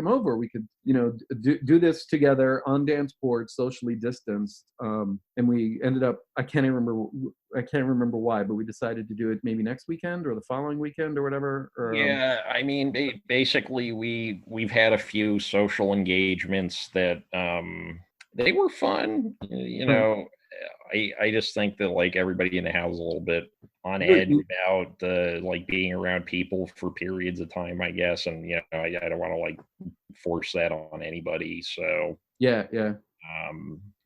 over? We could, do this together on Dan's porch, socially distanced. And we ended up, I can't remember why, but we decided to do it maybe next weekend or the following weekend or whatever. Yeah, I mean, basically we've had a few social engagements that they were fun. I just think that like everybody in the house is a little bit on edge about like being around people for periods of time, I guess, and I don't want to like force that on anybody. So yeah.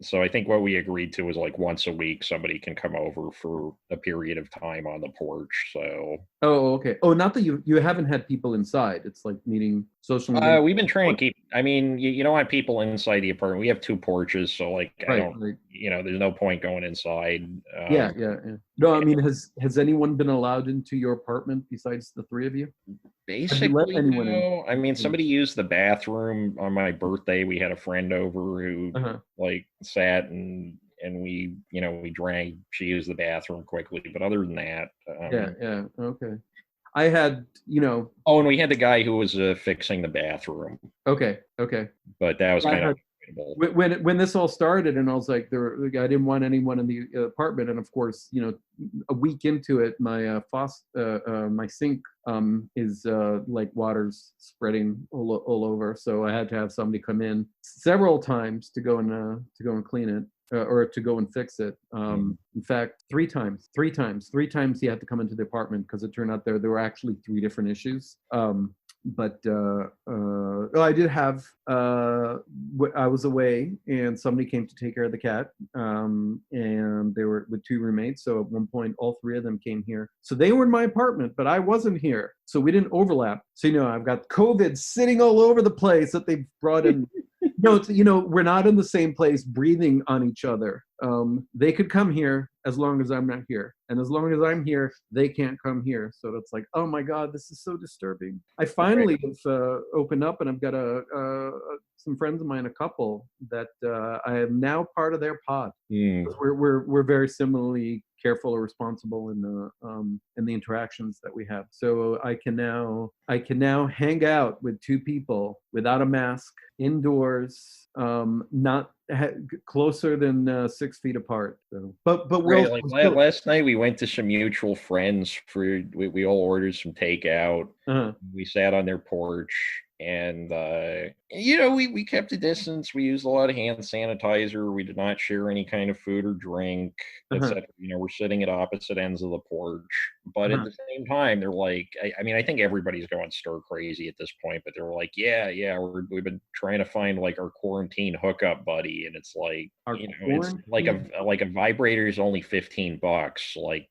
So I think what we agreed to was like once a week somebody can come over for a period of time on the porch. So okay. Oh, not that you haven't had people inside. It's like meeting social. We've been trying to keep. I mean, you don't want people inside the apartment. We have 2 porches, so like I don't. Right. There's no point going inside. Yeah. No, I mean, has anyone been allowed into your apartment besides the 3 of you? Basically, no. I mean, somebody used the bathroom on my birthday. We had a friend over who like sat and we drank. She used the bathroom quickly, but other than that, yeah, okay. I had, Oh, and we had the guy who was fixing the bathroom. Okay. But that was kind of when this all started, and I was like, I didn't want anyone in the apartment, and of course, a week into it, my my sink is like water's spreading all over, so I had to have somebody come in several times to go and clean it. Or to go and fix it. In fact, 3 times. 3 times he had to come into the apartment because it turned out there were actually 3 different issues. But I did have, I was away and somebody came to take care of the cat, and they were with 2 roommates. So at one point, all 3 of them came here. So they were in my apartment, but I wasn't here. So we didn't overlap. So, I've got COVID sitting all over the place that they brought in. No, we're not in the same place breathing on each other. they could come here as long as I'm not here, and as long as I'm here, they can't come here. So it's like, oh my god, this is so disturbing. I finally have opened up, and I've got some friends of mine, a couple that I am now part of their pod. We're very similarly careful or responsible in the interactions that we have. So I can now hang out with two people without a mask, indoors, not closer than 6 feet apart. So, but right, like last night we went to some mutual friends for we all ordered some takeout. We sat on their porch, and we kept a distance. We used a lot of hand sanitizer. We did not share any kind of food or drink, etc. We're sitting at opposite ends of the porch, but at the same time, they're like, I think everybody's going stir crazy at this point, but they're like, yeah, we've been trying to find like our quarantine hookup buddy, and it's like, it's like a vibrator is only $15. Like,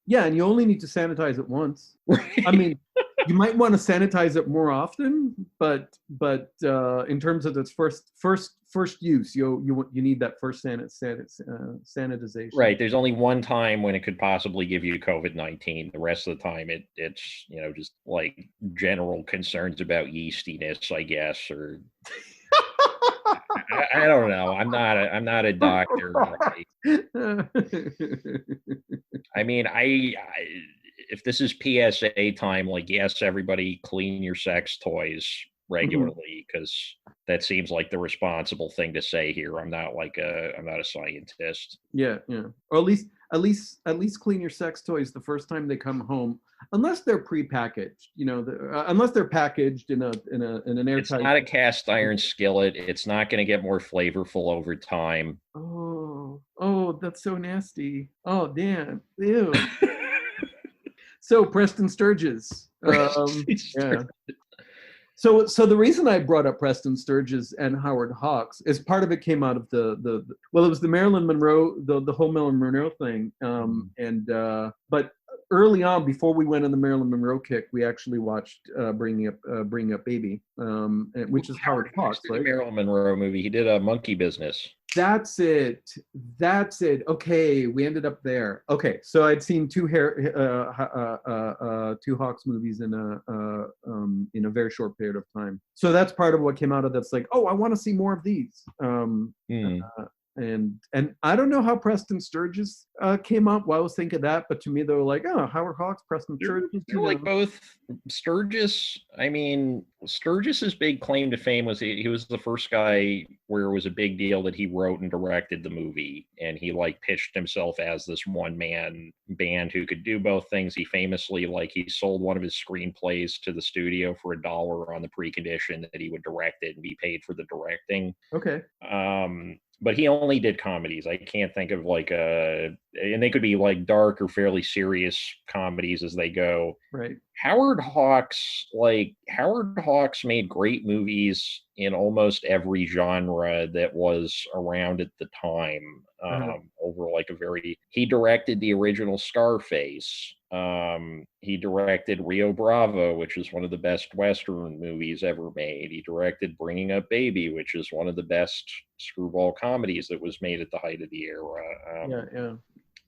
yeah, and you only need to sanitize it once. Right. I mean, you might want to sanitize it more often, but in terms of its first use, you need that first sanitization. Right. There's only one time when it could possibly give you COVID-19. The rest of the time, it's just like general concerns about yeastiness, I guess, or. I don't know. I'm not a doctor. I mean, if this is PSA time, like, yes, everybody clean your sex toys regularly, because that seems like the responsible thing to say here. I'm not a scientist. Yeah. Or at least clean your sex toys the first time they come home, unless they're prepackaged. Unless they're packaged in an airtight. It's not a cast iron skillet. It's not going to get more flavorful over time. Oh, that's so nasty. Oh, damn. Ew. So Preston Sturges. Yeah. So the reason I brought up Preston Sturges and Howard Hawks is part of it came out of it was the Marilyn Monroe, the whole Marilyn Monroe thing. But early on, before we went on the Marilyn Monroe kick, we actually watched Bringing Up Baby, which is Howard Hawks, right? The Marilyn Monroe movie. He did a Monkey Business. That's it. Okay, we ended up there. Okay, so I'd seen two Hawks movies in a very short period of time. So that's part of what came out of that's like, oh, I want to see more of these. And I don't know how Preston Sturges came up. Well, I was thinking that, but to me they were like, oh, Howard Hawks, Preston Sturges. They're like both. Sturges. I mean, Sturgis's big claim to fame was he was the first guy where it was a big deal that he wrote and directed the movie, and he like pitched himself as this one man band who could do both things. He famously he sold one of his screenplays to the studio for $1 on the precondition that he would direct it and be paid for the directing. Okay. But he only did comedies. I can't think of and they could be like dark or fairly serious comedies as they go. Right. Howard Hawks made great movies in almost every genre that was around at the time. He directed the original Scarface. He directed Rio Bravo, which is one of the best Western movies ever made. He directed Bringing Up Baby, which is one of the best screwball comedies that was made at the height of the era. Yeah.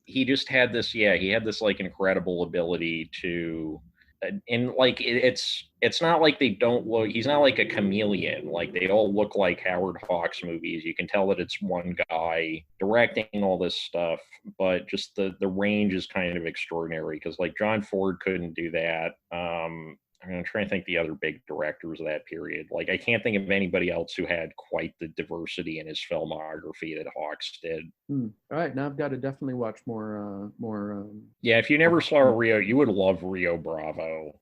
He just had this, incredible ability to, and it's not like they don't look, he's not like a chameleon. Like, they all look like Howard Hawks movies. You can tell that it's one guy directing all this stuff, but just the range is kind of extraordinary, because John Ford couldn't do that. I'm trying to think the other big directors of that period. I can't think of anybody else who had quite the diversity in his filmography that Hawks did. All right, now I've got to definitely watch more. Yeah, if you never saw Rio, you would love Rio Bravo.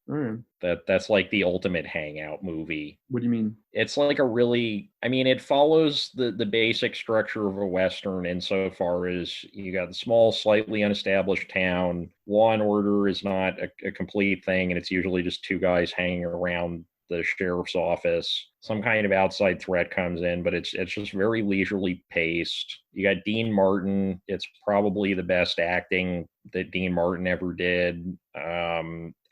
That's the ultimate hangout movie. What do you mean? It's it follows the basic structure of a Western insofar as you got the small, slightly unestablished town. Law and order is not a complete thing, and it's usually just two guys hanging around the sheriff's office. Some kind of outside threat comes in, but it's just very leisurely paced. You got Dean Martin. It's probably the best acting that Dean Martin ever did,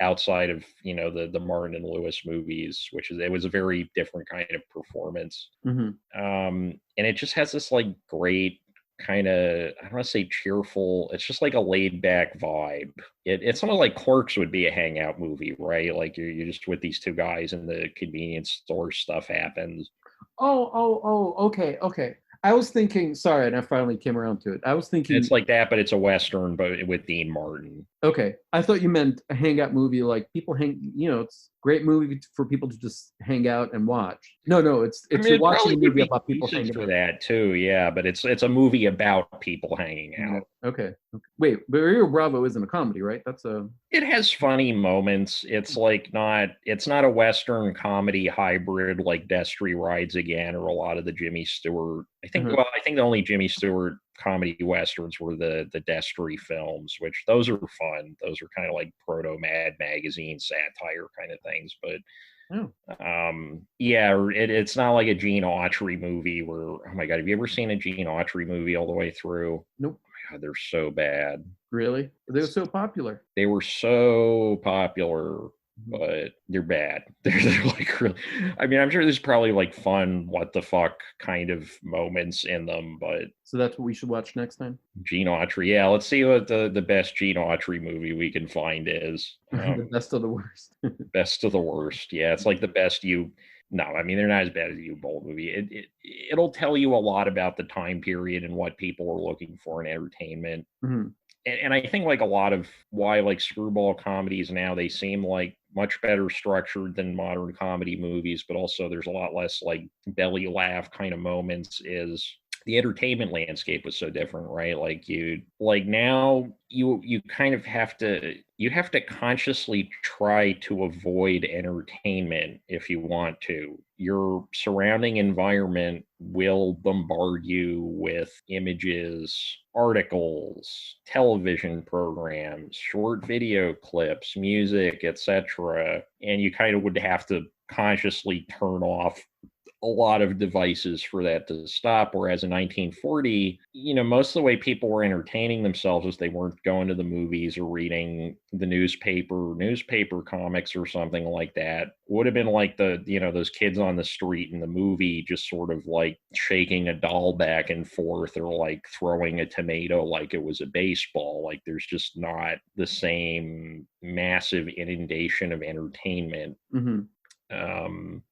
outside of the Martin and Lewis movies, it was a very different kind of performance. And it just has this great kind of, I don't want to say cheerful. It's just like a laid back vibe. It's almost like Clerks would be a hangout movie, right? Like you're just with these two guys and the convenience store stuff happens. Okay, okay. I was thinking, sorry, and I finally came around to it. I was thinking, It's like that, but it's a Western, but with Dean Martin. okay, I thought you meant a hangout movie, like people hang, it's a great movie for people to just hang out and watch. No, it's I mean, you're it watching a probably would movie be about people decent hanging for out. that too, yeah. But it's a movie about people hanging Yeah. out. Okay. Wait, but Rio Bravo isn't a comedy, right? That's a. It has funny moments. It's like it's not a Western comedy hybrid like Destry Rides Again or a lot of the Jimmy Stewart. I think Uh-huh. well, I think the only Jimmy Stewart comedy westerns were the Destry films, which those are fun. Those are kind of like proto Mad Magazine satire kind of things. But Oh. yeah, it's not like a Gene Autry movie where, oh my God, have you ever seen a Gene Autry movie all the way through? Nope. God, they're so bad. Really? They were so popular. They were so popular, but they're bad. They're like really, I mean, I'm sure there's probably like fun, what the fuck kind of moments in them, but So that's what we should watch next time. Gene Autry, yeah, let's see what the best Gene Autry movie we can find is. The best of the worst. Best of the worst. Yeah, it's like the best you. No, I mean they're not as bad as the U-Bolt movie. It'll tell you a lot about the time period and what people were looking for in entertainment. Mhm. And I think like a lot of why like screwball comedies now they seem like much better structured than modern comedy movies, but also there's a lot less like belly laugh kind of moments is the entertainment landscape was so different, right? Like now you kind of have to consciously try to avoid entertainment if you want to. Your surrounding environment will bombard you with images, articles, television programs, short video clips, music, etc. And you kind of would have to consciously turn off a lot of devices for that to stop. Whereas in 1940, most of the way people were entertaining themselves is they weren't going to the movies or reading the newspaper comics or something like that. Would have been like those kids on the street in the movie just sort of like shaking a doll back and forth or like throwing a tomato like it was a baseball. Like there's just not the same massive inundation of entertainment. Mm-hmm.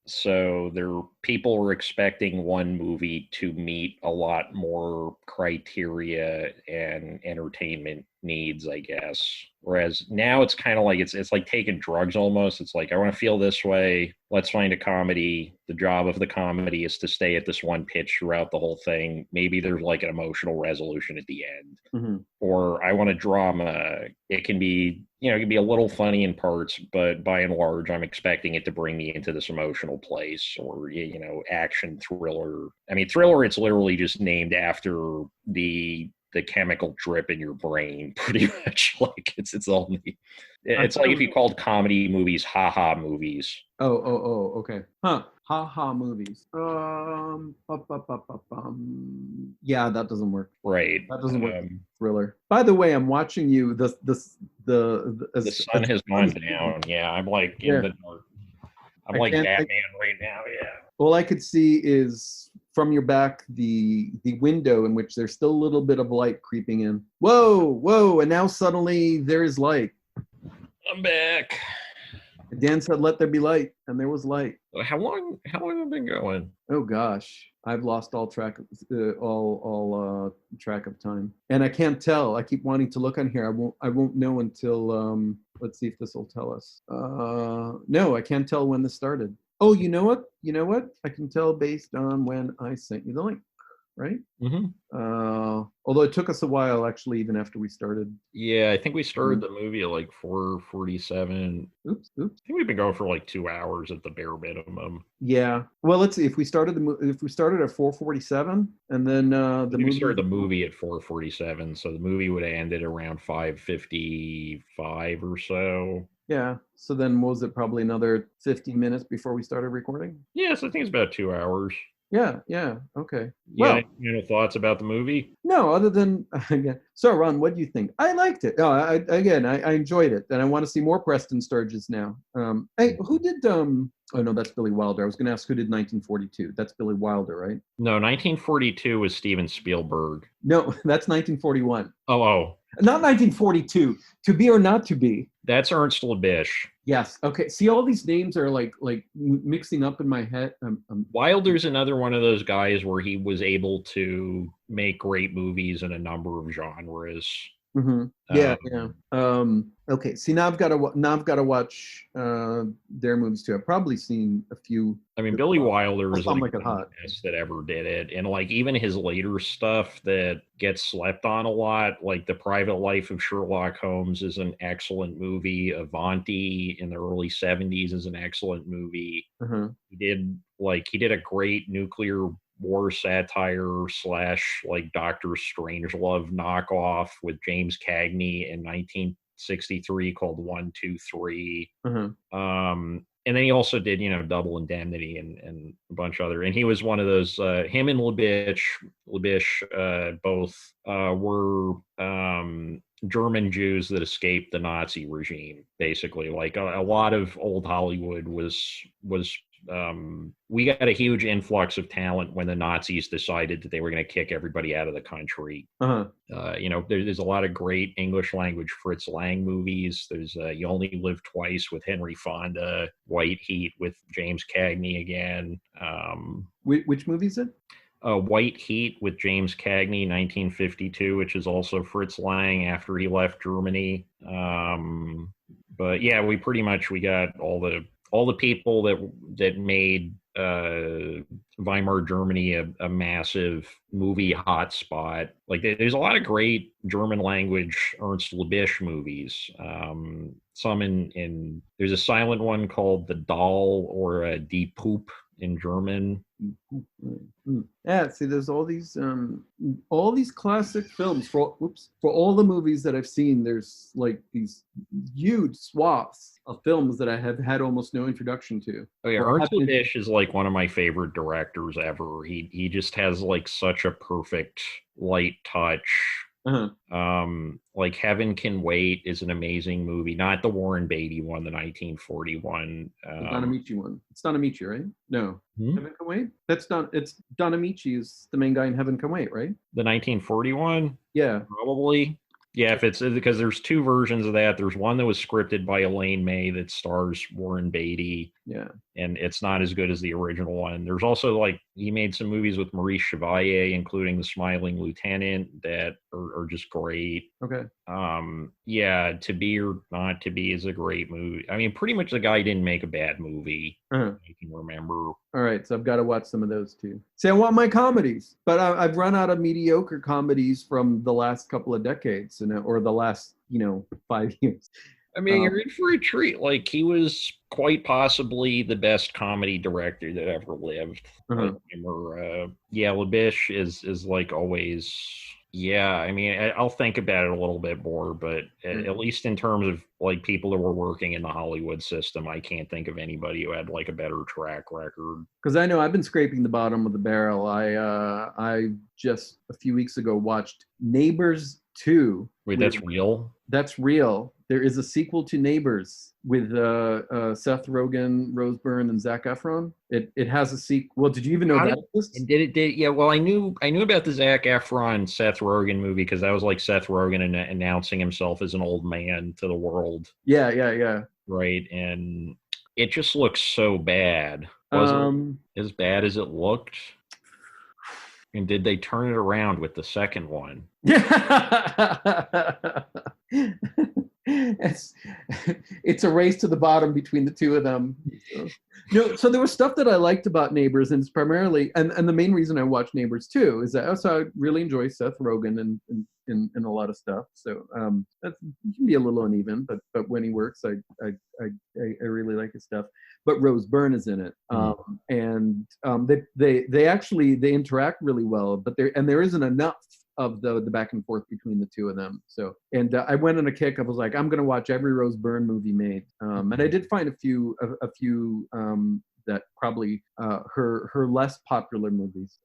So people were expecting one movie to meet a lot more criteria and entertainment needs, I guess. Whereas now it's kind of like it's like taking drugs almost. It's like I want to feel this way. Let's find a comedy. The job of the comedy is to stay at this one pitch throughout the whole thing. Maybe there's like an emotional resolution at the end. Mm-hmm. Or I want a drama. It can be, it can be a little funny in parts, but by and large, I'm expecting it to bring me into this emotional place or, action thriller. I mean, thriller, it's literally just named after the chemical drip in your brain, pretty much. Like it's only, it's like if you called comedy movies haha movies. Oh, okay. Huh. Ha movies. Yeah, that doesn't work. Right. That doesn't work. Thriller. By the way, I'm watching you. The sun has gone down. Yeah, I'm like in the dark. I'm like Batman right now. Yeah. All I could see is from your back the window in which there's still a little bit of light creeping in. Whoa! And now suddenly there is light. I'm back. Dan said, "Let there be light," and there was light. How long have I been going? Oh gosh, I've lost all track of track of time, and I can't tell. I keep wanting to look on here. I won't know until let's see if this will tell us. No, I can't tell when this started. Oh, you know what? I can tell based on when I sent you the link. Right? Mm-hmm. Although it took us a while, actually, even after we started. Yeah, I think we started the movie at like 4:47. Oops. I think we've been going for like 2 hours at the bare minimum. Yeah. Well, let's see. If we started at 4:47, and then we started the movie at 4:47, so the movie would have ended around 5:55 or so. Yeah. So then was it probably another 15 minutes before we started recording? Yes, I think it's about 2 hours. Yeah. Okay. Well, you know, thoughts about the movie? No, other than again, So, Ron, what do you think? I liked it. I enjoyed it, and I want to see more Preston Sturges now. Hey, who did? Oh no, that's Billy Wilder. I was going to ask who did 1942. That's Billy Wilder, right? No, 1942 was Steven Spielberg. No, that's 1941. Oh, Not 1942. To Be or Not to Be. that's Ernst Lubitsch. Yes. Okay. See, all these names are like mixing up in my head. Wilder's another one of those guys where he was able to make great movies in a number of genres. Mm-hmm. Yeah, okay. See, now I've got to watch their movies too. I've probably seen a few. I mean, Billy Wilder is like Like the best that ever did it, and like even his later stuff that gets slept on a lot, like The Private Life of Sherlock Holmes, is an excellent movie. Avanti in the early '70s is an excellent movie. Uh-huh. He did a great nuclear war satire / like Dr. Strangelove knockoff with James Cagney in 1963 called 1, 2, 3. Uh-huh. And then he also did, Double Indemnity and a bunch of other. And he was one of those. Him and Lubitsch both were German Jews that escaped the Nazi regime. Basically, like a lot of old Hollywood was. We got a huge influx of talent when the Nazis decided that they were going to kick everybody out of the country. Uh-huh. There's a lot of great English language Fritz Lang movies. There's You Only Live Twice with Henry Fonda, White Heat with James Cagney again. Which movie is it? White Heat with James Cagney, 1952, which is also Fritz Lang after he left Germany. But yeah, we got all the people that made Weimar Germany a massive movie hotspot. Like there's a lot of great German language Ernst Lubitsch movies. Some in there's a silent one called The Doll or Die Poop in German. Yeah, see, there's all these classic films for all the movies that I've seen. There's like these huge swaths of films that I have had almost no introduction to. Oh yeah, Ernst Lubitsch is like one of my favorite directors ever. He just has like such a perfect light touch. Uh-huh. Like Heaven Can Wait is an amazing movie. Not the Warren Beatty one, the 1941. The Don Amici one. It's Don Amici, right? No. Heaven Can Wait? It's Don Amici is the main guy in Heaven Can Wait, right? The 1941? Yeah. Probably. Yeah, if it's because there's two versions of that. There's one that was scripted by Elaine May that stars Warren Beatty. Yeah. And it's not as good as the original one. There's also like he made some movies with Maurice Chevalier, including The Smiling Lieutenant, that are just great. Okay. Yeah, To Be or Not to Be is a great movie. I mean, pretty much the guy didn't make a bad movie. Uh-huh. I can remember. All right, so I've got to watch some of those too. See, I want my comedies, but I've run out of mediocre comedies from the last couple of decades, or the last 5 years. I mean, you're in for a treat. Like, he was quite possibly the best comedy director that ever lived. Uh-huh. Lubitsch is like always. Yeah, I mean, I'll think about it a little bit more, but at least in terms of like people that were working in the Hollywood system, I can't think of anybody who had like a better track record. Because I know I've been scraping the bottom of the barrel. I just a few weeks ago watched Neighbors 2. Wait, that's real? That's real. There is a sequel to Neighbors with Seth Rogen, Rose Byrne, and Zac Efron. It has a sequel. Well, did you even know that? Yeah. Well, I knew about the Zac Efron Seth Rogen movie because that was like Seth Rogen announcing himself as an old man to the world. Yeah. Right, and it just looks so bad. Was it as bad as it looked? And did they turn it around with the second one? It's a race to the bottom between the two of them. So there was stuff that I liked about Neighbors, and it's primarily, and the main reason I watched Neighbors too is that also I really enjoy Seth Rogen in a lot of stuff. So that can be a little uneven, but when he works, I really like his stuff. But Rose Byrne is in it, and they actually interact really well. But there isn't enough of the back and forth between the two of them. So, and I went on a kick. I was like, I'm going to watch every Rose Byrne movie made, and I did find a few that probably her less popular movies.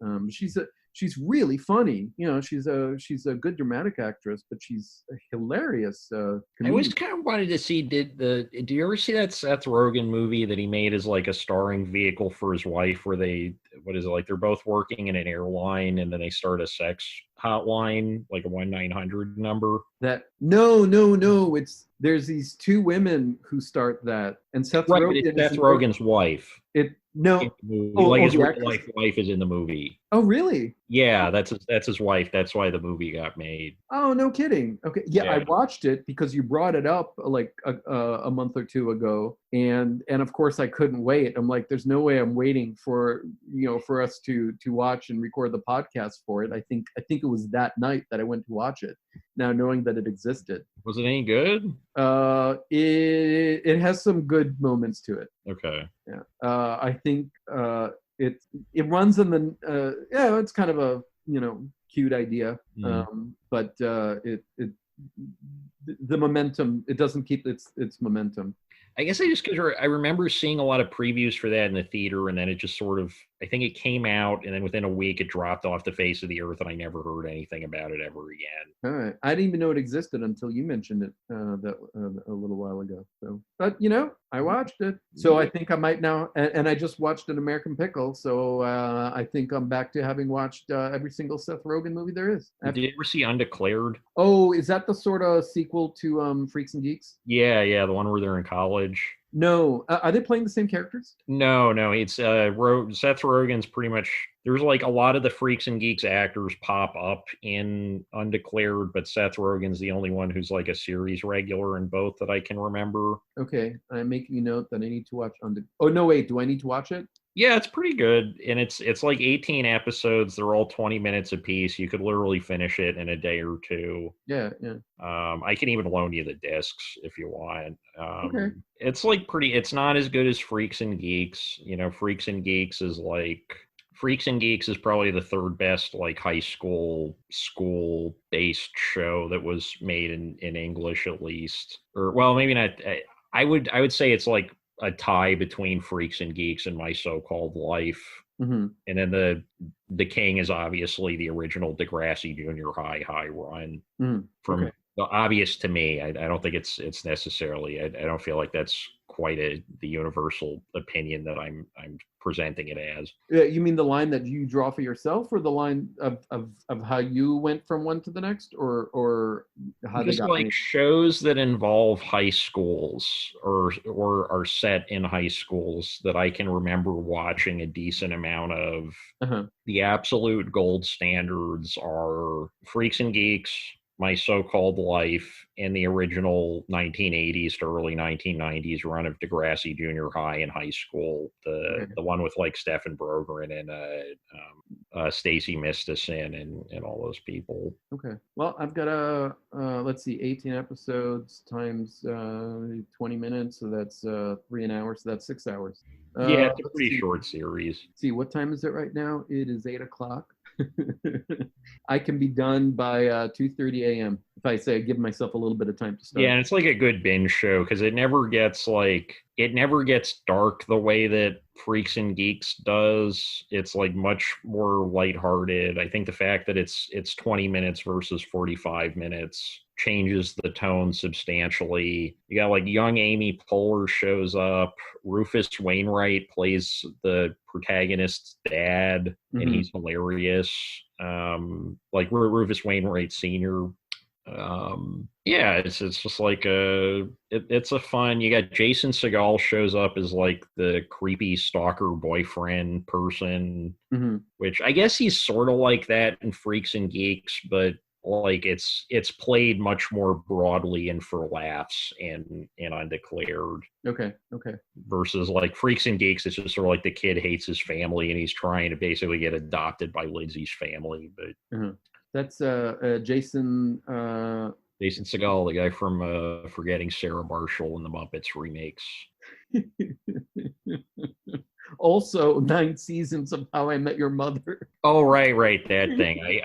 she's really funny. You know, she's a good dramatic actress, but she's a hilarious I comedian. always kind of wanted to see, do you ever see that Seth Rogen movie that he made as like a starring vehicle for his wife, where they, what is it, like they're both working in an airline and then they start a sex hotline, like a 1-900 number? That no, it's there's these two women who start that, and Seth Right, but it's Rogen is Seth Rogen's wife it in no the movie. oh, Like oh his the real actress. life is in the movie. Oh really? Yeah, that's his wife. That's why the movie got made. Oh, no kidding. Okay. Yeah, I Yeah. watched it because you brought it up like a month or two ago, and of course I couldn't wait. I'm like, there's no way I'm waiting for for us to watch and record the podcast for it. I think it was that night that I went to watch it. Now knowing that it existed, Was it any good? it has some good moments to it. Okay. Yeah. I think it it runs in the yeah, it's kind of a cute idea, but the momentum, it doesn't keep its momentum. I guess because I remember seeing a lot of previews for that in the theater, and then it just sort of, I think it came out, and then within a week it dropped off the face of the earth, and I never heard anything about it ever again. All right, I didn't even know it existed until you mentioned it a little while ago. So, but I watched it, so I think I might now, and I just watched An American Pickle, so I think I'm back to having watched every single Seth Rogen movie there is. Did you ever see Undeclared? Oh, is that the sort of sequel to Freaks and Geeks? Yeah, the one where they're in college. No, are they playing the same characters? No, it's Seth Rogen's pretty much. There's like a lot of the Freaks and Geeks actors pop up in Undeclared, but Seth Rogen's the only one who's like a series regular in both that I can remember. Okay, I'm making a note that I need to watch Oh no, wait, do I need to watch it? Yeah, it's pretty good, and it's like 18 episodes. They're all 20 minutes apiece. You could literally finish it in a day or two. Yeah. I can even loan you the discs if you want. Okay. It's like pretty. It's not as good as Freaks and Geeks. Freaks and Geeks is probably the third best like high school based show that was made in English, at least. Or well, maybe not. I would say it's like a tie between Freaks and Geeks and My So-Called Life. Mm-hmm. And then the king is obviously the original Degrassi Junior High run. From the obvious to me. I don't think it's necessarily. I don't feel like that's quite the universal opinion that I'm presenting it as. Yeah, you mean the line that you draw for yourself, or the line of how you went from one to the next, or how they got made? Shows that involve high schools or are set in high schools that I can remember watching a decent amount of. The absolute gold standards are Freaks and Geeks, My So-Called Life, and the original 1980s to early 1990s run of Degrassi Junior High and high school. The one with like Stephen Brogren and Stacey Mistison and all those people. Okay. Well, I've got let's see, 18 episodes times 20 minutes, so that's 3 an hour, so that's 6 hours. Yeah, it's a pretty short series. See, what time is it right now? It is 8:00. I can be done by 2:30 a.m. if I say I give myself a little bit of time to start. Yeah, and it's like a good binge show because it never gets dark the way that Freaks and Geeks does. It's like much more lighthearted. I think the fact that it's 20 minutes versus 45 minutes changes the tone substantially. You got like young Amy Poehler shows up. Rufus Wainwright plays the protagonist's dad, and he's hilarious. Like Rufus Wainwright Sr. Yeah, it's just like it's a fun. You got Jason Segel shows up as like the creepy stalker boyfriend person, which I guess he's sort of like that in Freaks and Geeks, but like it's played much more broadly and for laughs and Undeclared. Okay. Versus like Freaks and Geeks, it's just sort of like the kid hates his family and he's trying to basically get adopted by Lindsay's family. But that's Jason Segel, the guy from Forgetting Sarah Marshall and the Muppets remakes. Also 9 seasons of How I Met Your Mother. Oh, right, that thing.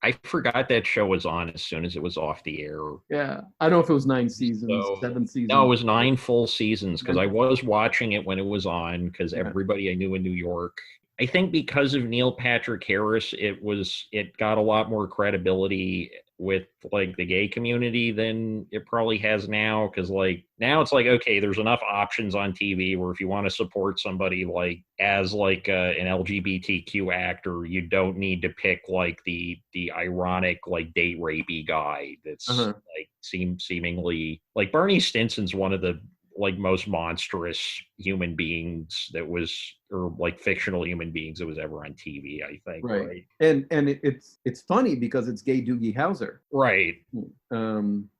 I forgot that show was on as soon as it was off the air. Yeah, I don't know if it was 9 seasons, 7 seasons. No, it was 9 full seasons because I was watching it when it was on because everybody I knew in New York I think because of Neil Patrick Harris, it got a lot more credibility with like the gay community than it probably has now. Because like now it's like, okay, there's enough options on TV where if you want to support somebody like as like an LGBTQ actor, you don't need to pick like the ironic like date rapey guy that's like seemingly like Barney Stinson's one of the like most monstrous human beings that was, or like fictional human beings that was ever on TV, I think. Right. And it's funny because it's gay Doogie Howser. Right.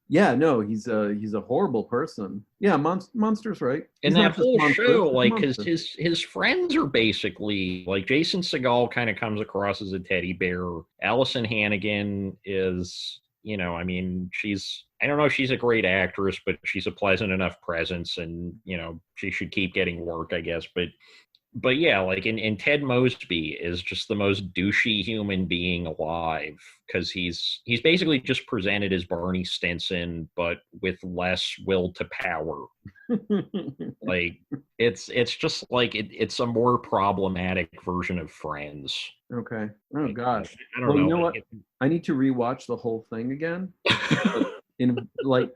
Yeah, no, he's a horrible person. Yeah, monsters, right? And that whole show, like, because his friends are basically like Jason Segel kind of comes across as a teddy bear. Allison Hannigan is, you know, I mean, I don't know if she's a great actress, but she's a pleasant enough presence, and you know, she should keep getting work, I guess. But yeah, like in Ted Mosby is just the most douchey human being alive because he's basically just presented as Barney Stinson, but with less will to power. Like it's just like it's a more problematic version of Friends. Okay. Oh gosh. I don't know. You know what? I need to rewatch the whole thing again. In like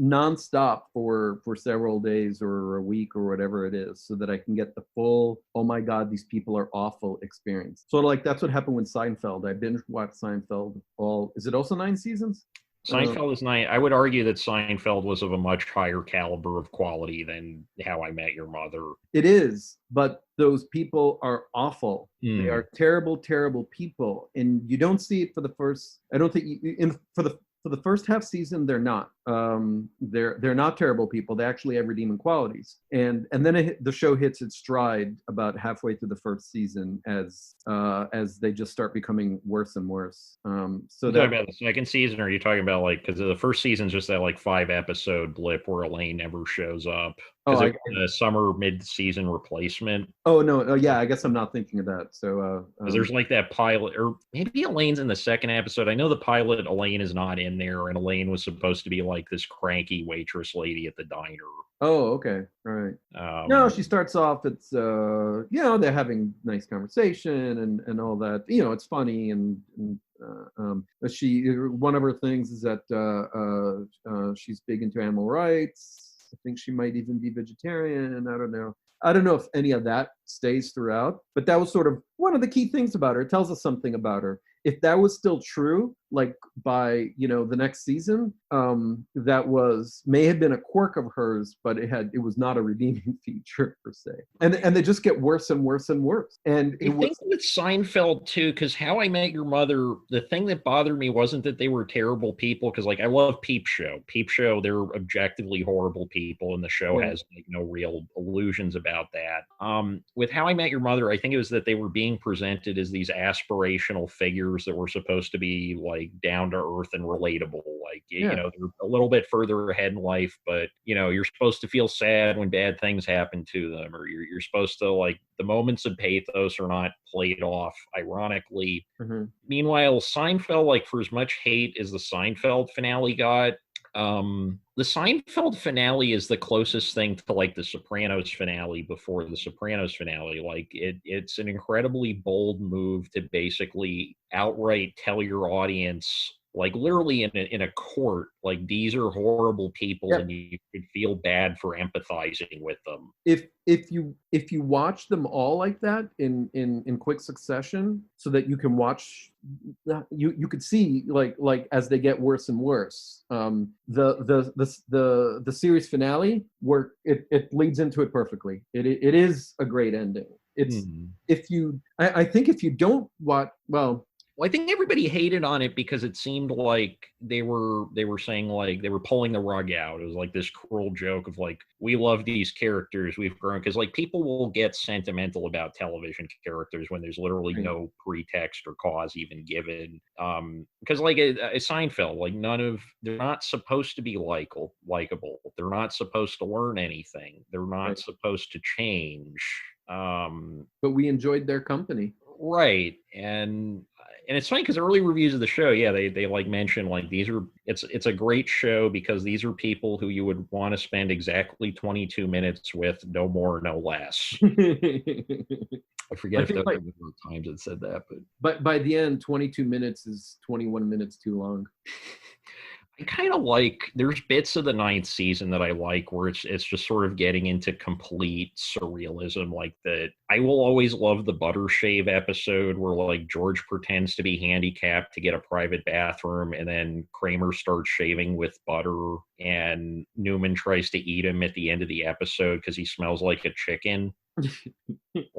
nonstop for several days or a week or whatever it is, so that I can get the full, oh my God, these people are awful experience. So like that's what happened with Seinfeld. I binge watched Seinfeld is it also 9 seasons? Seinfeld is 9. I would argue that Seinfeld was of a much higher caliber of quality than How I Met Your Mother. It is, but those people are awful. They are terrible, terrible people, and you don't see it for the first. I don't think for the first half season they're not. They're not terrible people. They actually have redeeming qualities, and then the show hits its stride about halfway through the first season as they just start becoming worse and worse. So you're talking about the second season, or are you talking about like because the first season's just that like 5-episode blip where Elaine never shows up? Because it was a summer mid-season replacement. Oh no! Oh yeah, I guess I'm not thinking of that. So there's like that pilot, or maybe Elaine's in the second episode. I know the pilot Elaine is not in there, and Elaine was supposed to be like this cranky waitress lady at the diner. Oh, okay, all right. No, she starts off. It's you know, they're having nice conversation and all that. You know, it's funny and she, one of her things is that she's big into animal rights. I think she might even be vegetarian. I don't know if any of that stays throughout, but that was sort of one of the key things about her. It tells us something about her. If that was still true, like by, you know, the next season, that may have been a quirk of hers, but it was not a redeeming feature per se. And they just get worse and worse and worse. And I think with Seinfeld too, because How I Met Your Mother, the thing that bothered me wasn't that they were terrible people, because like I love Peep Show. Peep Show, they're objectively horrible people, and the show has like no real illusions about that. With How I Met Your Mother, I think it was that they were being presented as these aspirational figures that were supposed to be like down to earth and relatable. Like, you know, they're a little bit further ahead in life, but you know, you're supposed to feel sad when bad things happen to them, or you're supposed to like the moments of pathos are not played off ironically. Meanwhile, Seinfeld, like for as much hate as the Seinfeld finale got, the Seinfeld finale is the closest thing to like the Sopranos finale before the Sopranos finale. Like it's an incredibly bold move to basically outright tell your audience, like literally in a court, like these are horrible people and you could feel bad for empathizing with them. If you watch them all like that in quick succession, so that you can watch, you could see like as they get worse and worse. The series finale where it leads into it perfectly. It is a great ending. It's I think if you don't watch, well, I think everybody hated on it because it seemed like they were saying like they were pulling the rug out. It was like this cruel joke of like, we love these characters, we've grown, because like people will get sentimental about television characters when there's literally no pretext or cause even given. Because like a Seinfeld, like they're not supposed to be likable. They're not supposed to learn anything. They're not supposed to change. But we enjoyed their company. Right. And and it's funny because early reviews of the show, yeah, they like mention like it's a great show because these are people who you would want to spend exactly 22 minutes with, no more, no less. I forget I if think those are the times it said that, but by the end, 22 minutes is 21 minutes too long. I kind of like, there's bits of the ninth season that I like where it's just sort of getting into complete surrealism, like that. I will always love the butter shave episode where like George pretends to be handicapped to get a private bathroom, and then Kramer starts shaving with butter, and Newman tries to eat him at the end of the episode because he smells like a chicken.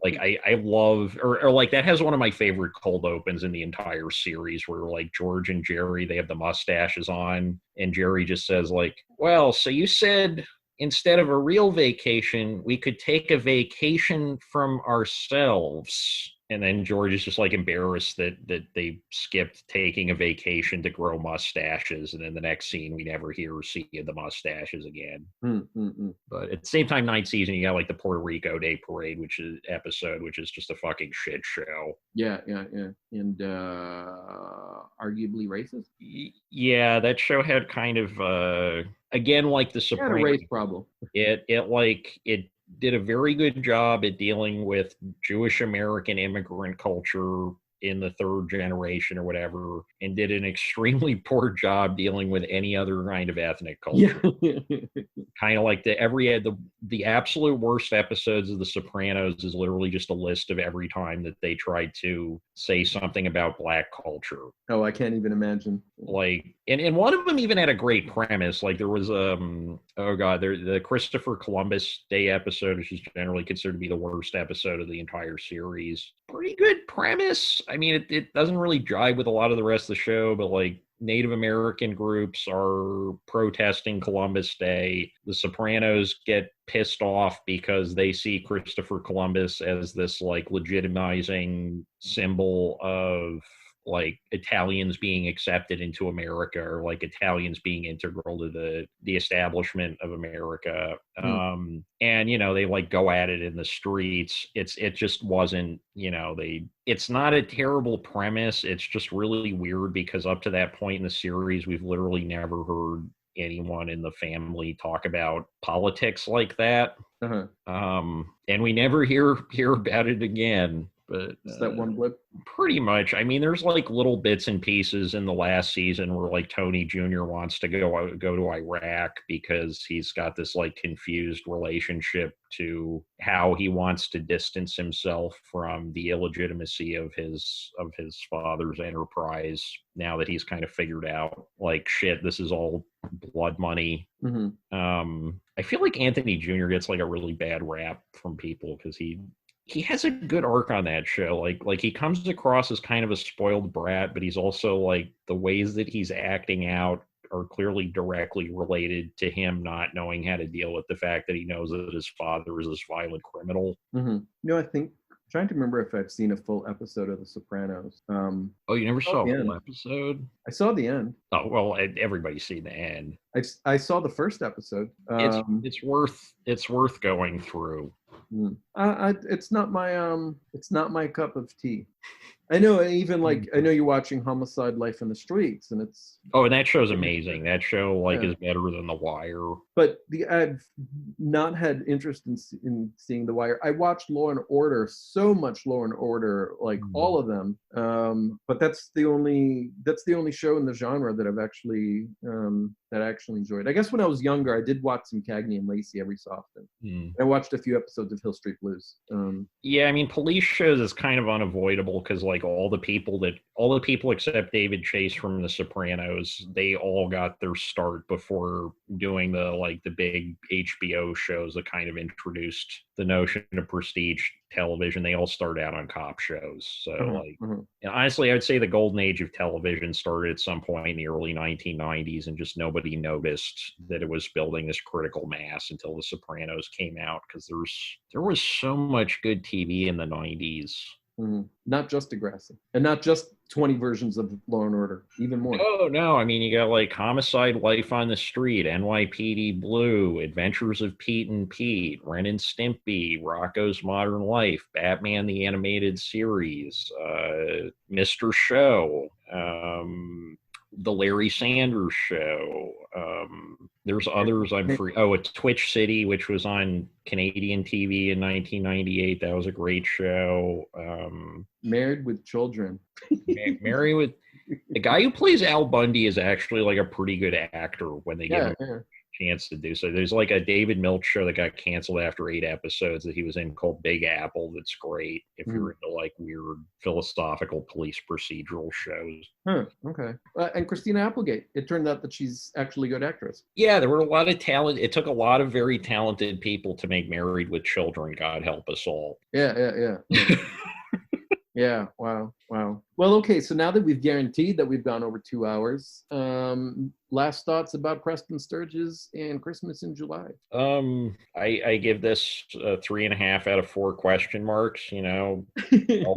Like I love, or like that has one of my favorite cold opens in the entire series where like George and Jerry, they have the mustaches on, and Jerry just says like, well, so you said instead of a real vacation we could take a vacation from ourselves. And then George is just like embarrassed that they skipped taking a vacation to grow mustaches, and then the next scene we never hear or see the mustaches again. But at the same time, ninth season, you got like the Puerto Rico Day Parade, which is just a fucking shit show. Yeah, and arguably racist. Yeah, that show had kind of again, like the Sopranos, had a race problem. It did a very good job at dealing with Jewish American immigrant culture in the third generation or whatever, and did an extremely poor job dealing with any other kind of ethnic culture. Yeah. Kind of like the absolute worst episodes of The Sopranos is literally just a list of every time that they tried to say something about Black culture. Oh, I can't even imagine. Like, and one of them even had a great premise. Like there was the Christopher Columbus Day episode, which is generally considered to be the worst episode of the entire series. Pretty good premise. I mean, it doesn't really jive with a lot of the rest of the show, but like Native American groups are protesting Columbus Day. The Sopranos get pissed off because they see Christopher Columbus as this like legitimizing symbol of like Italians being accepted into America, or like Italians being integral to the establishment of America. And they like go at it in the streets. It just wasn't, it's not a terrible premise. It's just really weird because up to that point in the series, we've literally never heard anyone in the family talk about politics like that. And we never hear about it again. But is that one blip? Pretty much. I mean, there's like little bits and pieces in the last season where like Tony Jr. wants to go to Iraq because he's got this like confused relationship to how he wants to distance himself from the illegitimacy of his father's enterprise now that he's kind of figured out like shit, this is all blood money. I feel like Anthony Jr. gets like a really bad rap from people because he has a good arc on that show. Like he comes across as kind of a spoiled brat, but he's also like the ways that he's acting out are clearly directly related to him not knowing how to deal with the fact that he knows that his father is this violent criminal. I think trying to remember if I've seen a full episode of The Sopranos. Oh, you never saw a full episode? I saw the end. Oh, well, everybody's seen the end. I saw the first episode. It's worth going through. It's not my cup of tea. I know, even like I know you're watching Homicide: Life in the Streets, and it's and that show's amazing. That show is better than The Wire. But I've not had interest in seeing The Wire. I watched Law and Order, so much Law and Order, like all of them. But that's the only show in the genre that I've actually enjoyed. I guess when I was younger, I did watch some Cagney and Lacey every so often. I watched a few episodes of Hill Street Blues. Yeah, I mean, police shows is kind of unavoidable because like all the people except David Chase from The Sopranos, they all got their start before doing the big HBO shows that kind of introduced the notion of prestige television. They all start out on cop shows. So honestly, I would say the golden age of television started at some point in the early 1990s, and just nobody noticed that it was building this critical mass until The Sopranos came out, because there was so much good TV in the 90s. Not just Degrassi, and not just 20 versions of Law and Order, even more. Oh no, I mean you got like Homicide: Life on the Street, NYPD Blue, Adventures of Pete and Pete, Ren and Stimpy, Rocco's Modern Life, Batman the Animated Series, Mr. Show, the Larry Sanders Show. There's others I'm free. Oh, it's Twitch City, which was on Canadian TV in 1998. That was a great show. Married with Children. Married with the guy who plays Al Bundy is actually like a pretty good actor when they give him a chance to do so. There's like a David Milch show that got canceled after 8 episodes that he was in called Big Apple. That's great if you're into like weird philosophical police procedural shows. Okay. And Christina Applegate. It turned out that she's actually a good actress. Yeah, there were a lot of talent. It took a lot of very talented people to make Married with Children. God help us all. Yeah. Yeah, wow. Well, okay, so now that we've guaranteed that we've gone over 2 hours, last thoughts about Preston Sturges and Christmas in July? I give this 3.5 out of 4 question marks, all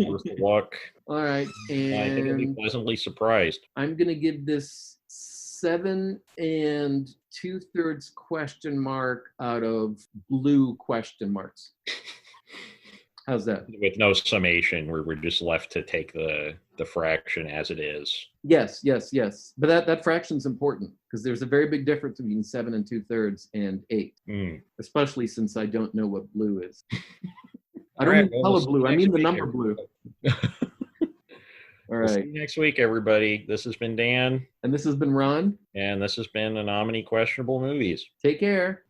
worth the look. All right, and I think I'll be pleasantly surprised. I'm going to give this 7 2/3 question mark out of blue question marks. How's that? With no summation, where we're just left to take the fraction as it is. Yes. But that fraction's important because there's a very big difference between 7 2/3 and 8, especially since I don't know what blue is. I don't mean color blue. I mean the number blue. All right. We'll see you next week, everybody. This has been Dan. And this has been Ron. And this has been Anomaly Questionable Movies. Take care.